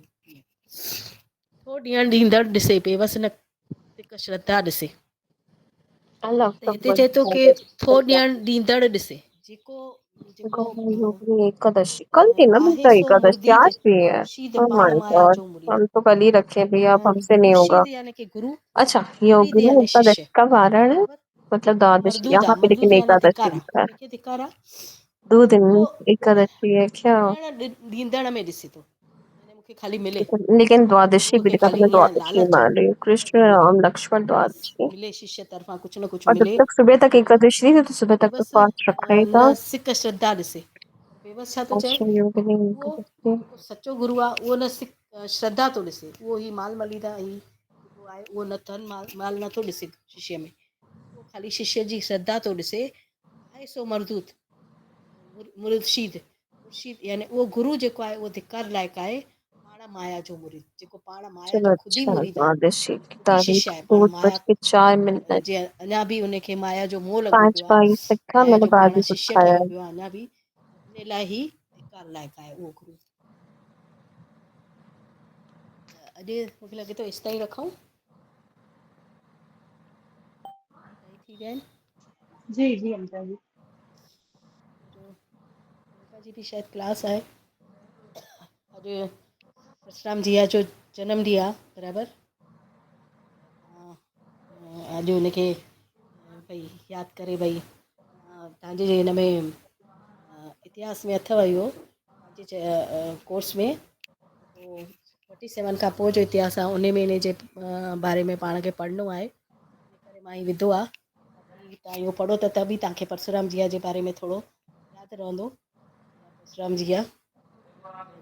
B: थो ॾियणु ॾींदड़ ॾिसे, बेवस न तिक श्रद्धा ॾिसे।
C: अलॻि
B: त
C: तो
B: हिते चए थो की थो ॾियणु ॾींदड़ ॾिसे, जेको जेको
C: एकादशी कल थी ना
B: आहे
C: मतलब
B: सो
C: एकादशी
B: मुर्दीद
C: आज भी है।
B: खुर्शीद
C: ओह
B: पाण
C: माय
B: माया
C: गॉड,
B: जो मुरीद।
C: हम तो कल ही रखे भैया, अब हमसे नहीं होगा।
B: मुर्शीद यानी कि गुरु,
C: अच्छा ये
B: मुरीद
C: होगी ना
B: यानी शिष्य,
C: एकादशी, कब आ रहा है?
B: बराबर।
C: मतलब द्वादशी
B: मरदूदा,
C: यहाँ पे,
B: मरदूद
C: लेकिन
B: यानी
C: एकादशी
B: धिकारा,
C: लिखा है।
B: कंहिंखे धिकारा?
C: 2 दिन
B: उहो
C: एकादशी है क्या?
B: ॾियण ॾींदड़ में ॾिसे थो, यानी मूंखे ख़ाली मिले,
C: लेकिन द्वादशी
B: गुरूअ
C: भी
B: खे
C: लिखा था,
B: ख़ाली
C: मैं
B: ईअं
C: द्वादशी
B: लालच
C: मान रही हूँ, कृष्ण
B: गुरूअ खे
C: राम लक्ष्मण
B: बसि
C: द्वादशी।
B: मिले शिष्य तरफां कुझु न कुझु
C: और जब
B: मिले।
C: तक सुबह तक एकादशी नहीं थी तो सुबह तक तो
B: बेवस
C: फास्ट रखा ही था।
B: न सिक श्रद्धा ॾिसे। बेवस छा थो चए?
C: अच्छा योगिनी
B: उहो
C: एकादशी।
B: जेको सचो गुरू आहे उहो न सिक श्रद्धा थो ॾिसे, उहो ही माल मलीदा ही जेको आहे उहो न धन माल नथो ॾिसे शिष्य में, उहो ख़ाली शिष्य जी श्रद्धा थो ॾिसे। आहे सो मरदूत मुर्शीद, मुर्शीद यानी उहो गुरू जेको आहे उहो धिकार लाइक़ु आहे, पाण माया जो मुरीद, जेको पाण माया
C: चलो
B: जो ख़ुदि ई
C: अच्छा,
B: मुरीद आहे,
C: द्वादशी की
B: ख़ुदि ई शिष्य
C: तारीख
B: आहे। पाण माया
C: 2:04
B: जे अञा बि उनखे माया जो मोह लॻो पियो आहे,
C: 5:22 लिखा,
B: माया
C: मैंने
B: जो
C: बाद
B: पाण
C: में कुछ
B: शिष्य
C: खाया
B: ठहियो
C: है।
B: पियो आहे अञा बि, इन लाइ ई धिकार लाइक़ु आहे उहो गुरू। अॼु मूंखे लॻे थो एसि ताईं रखूं, थी विया आहिनि।
A: जी जी अंकल जी।
B: अनिता जी बि शायदि क्लास आहे अॼु, परशुराम जिया जो जनम ॾींहुं आहे, बराबरि। अॼु हुनखे भई यादि करे भई तव्हांजे हिन में इतिहास में अथव इहो कोर्स में, पोइ 47 खां पोइ जो इतिहास आहे, उन में इन जे बारे में पाण खे पढ़िणो आहे, इन करे मां ई विधो आहे, ताकी तव्हां इहो पढ़ो त बि तव्हांखे परशुराम जिया जे बारे में थोरो यादि रहंदो। परशुराम जिया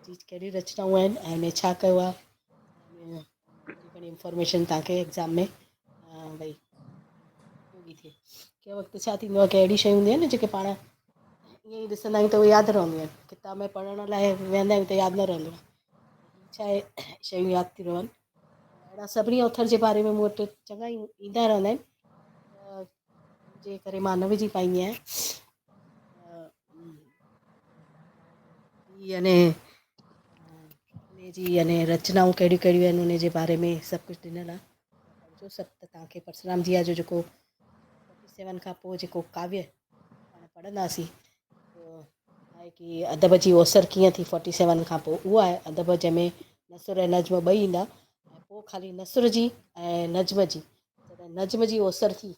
B: जी कहिड़ी रचनाऊं आहिनि ऐं हिन छा कयो आहे, थोरी घणी इंफॉर्मेशन तव्हांखे एग्ज़ाम में भई उपयोगी थिए। कंहिं वक़्तु छा थींदो आहे की अहिड़ी शयूं हूंदियूं आहिनि न जेके पाण ईअं ई ॾिसंदा आहियूं त उहे यादि रहंदियूं आहिनि, किताब में पढ़ण लाइ वेहंदा आहियूं त यादि न रहंदो आहे, छा आहे शयूं यादि थी रहनि। अहिड़ा सभिनी ऑथर जे बारे में मूं वटि चङा ई ईंदा रहंदा आहिनि, जे करे मां न विझी पाईंदी आहियां। याने उन जी याने रचनाऊं कहिड़ियूं कहिड़ियूं आहिनि उन जे बारे में सभु कुझु ॾिनल आहे, पढ़िजो सभु, त तव्हांखे परशुराम जिया जो जेको 47 खां पोइ जेको काव्य पाण पढ़ंदासीं, आहे कि अदब जी ओसर कीअं थी 47 खां पोइ, उहा आहे अदब जंहिंमें नसुर ऐं नज़्म ॿई ईंदा, ऐं पोइ ख़ाली नसुर जी ऐं नज़्म जी, जॾहिं नज़्म जी ओसर थी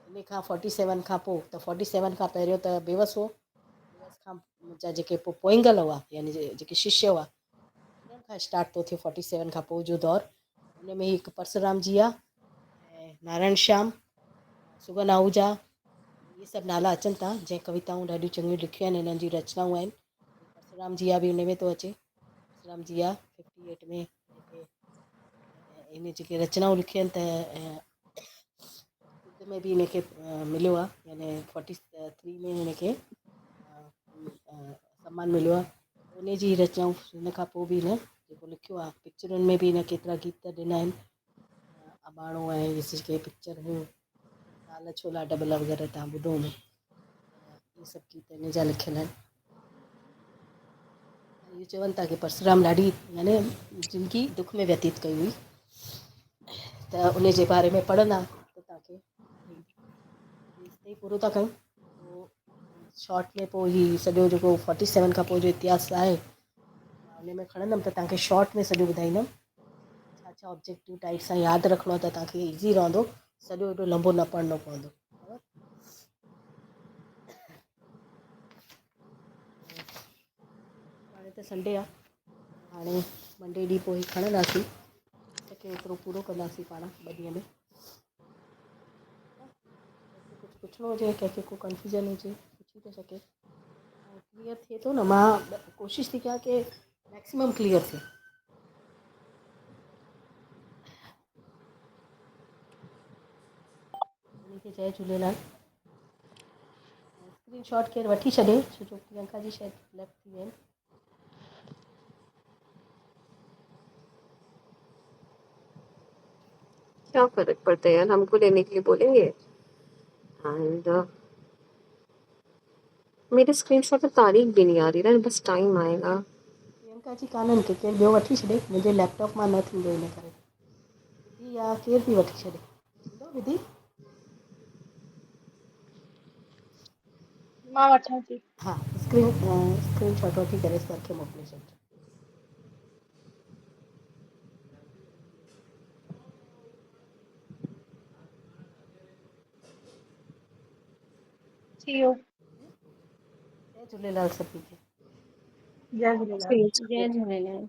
B: इन खां 47 खां पोइ, त 47 खां पहिरियों त बेवस हो, बेवस खां जा जेके पोइंगल हुआ यानी जेके शिष्य हुआ उन्हनि खां स्टार्ट थो थिए 47 खां पोइ जो दौरु। उन में हिकु परसुराम जी आहे ऐं नारायण श्याम, सुगन आहूजा, इहे सभु नाला अचनि था जंहिं कविताऊं ॾाढियूं चङियूं लिखियूं आहिनि, हिननि जी रचनाऊं आहिनि। परसुराम जी बि उन में थो अचे, परसुराम जी 58 में जेके इन जेके रचनाऊं लिखियूं आहिनि त युद्ध में बि हिनखे मिलियो आहे, यानी 43 में हिनखे सम्मान मिलियो आहे। उन जी रचनाऊं हिन खां पोइ बि हिन जेको लिखियो आहे, पिक्चरुनि में बि हिन केतिरा गीत ॾिना आहिनि, अबाणो ऐं इहे जेके पिक्चर हुयूं लाल छोला डबल वग़ैरह तव्हां ॿुधो हूंदो, इहे सभु गीत हिन जा लिखियल आहिनि। इहे चवनि था कि परसुराम ॾाढी यानी ज़िंदगी दुख में व्यतीत कई हुई, त उन जे बारे में पढ़ंदा त तव्हांखे पूरो था कयूं। पोइ शॉर्ट में पोइ ही सॼो जेको 47 खां पोइ जो इतिहास आहे, मां उन में खणंदमि त तव्हांखे शॉर्ट में सॼो ॿुधाईंदमि, छा छा ऑब्जेक्टिव टाइप सां यादि रखिणो आहे त तव्हांखे ईज़ी रहंदो, सॼो एॾो लंबो न पढ़णो पवंदो। हाणे त संडे आहे, हाणे मंडे ॾींहुं पोइ खणंदासीं, सके एतिरो पूरो कंदासीं पाण 2 ॾींहं में। कंहिंखे कुझु पुछिणो हुजे, कंहिंखे को कंफ्यूजन हुजे पुछी थो सघे, क्लियर थिए थो न, मां कोशिशि थी कयां कि मैक्सिमम क्लियर थिए। उनखे जय झूलेलाल। स्क्रीन शॉट केरु वठी छॾे, छो जो प्रियंका जी शायदि लेफ्ट थी विया आहिनि।
C: क्या फर्क पड़ता है यार, हमको लेने के लिए बोलेंगे। एंड मेरे स्क्रीनशॉट में तारीख भी नहीं आ रही ना, बस टाइम आएगा।
B: प्रियंका जी कान्हनि के केरु ॿियो वठी छॾे, मुंहिंजे लैपटॉप मां न थींदो इन करे। विधी या केरु बि वठी छॾे, थींदो विधी?
E: मां वठां थी।
B: हा, स्क्रीन शॉट वठी करे सर खे मोकिले छॾिजो।
E: थी वियो।
B: जय झूलेलाल सभिनी खे।
E: जय झूलेलाल।
C: स्क्रीन
A: जय झूलेलाल।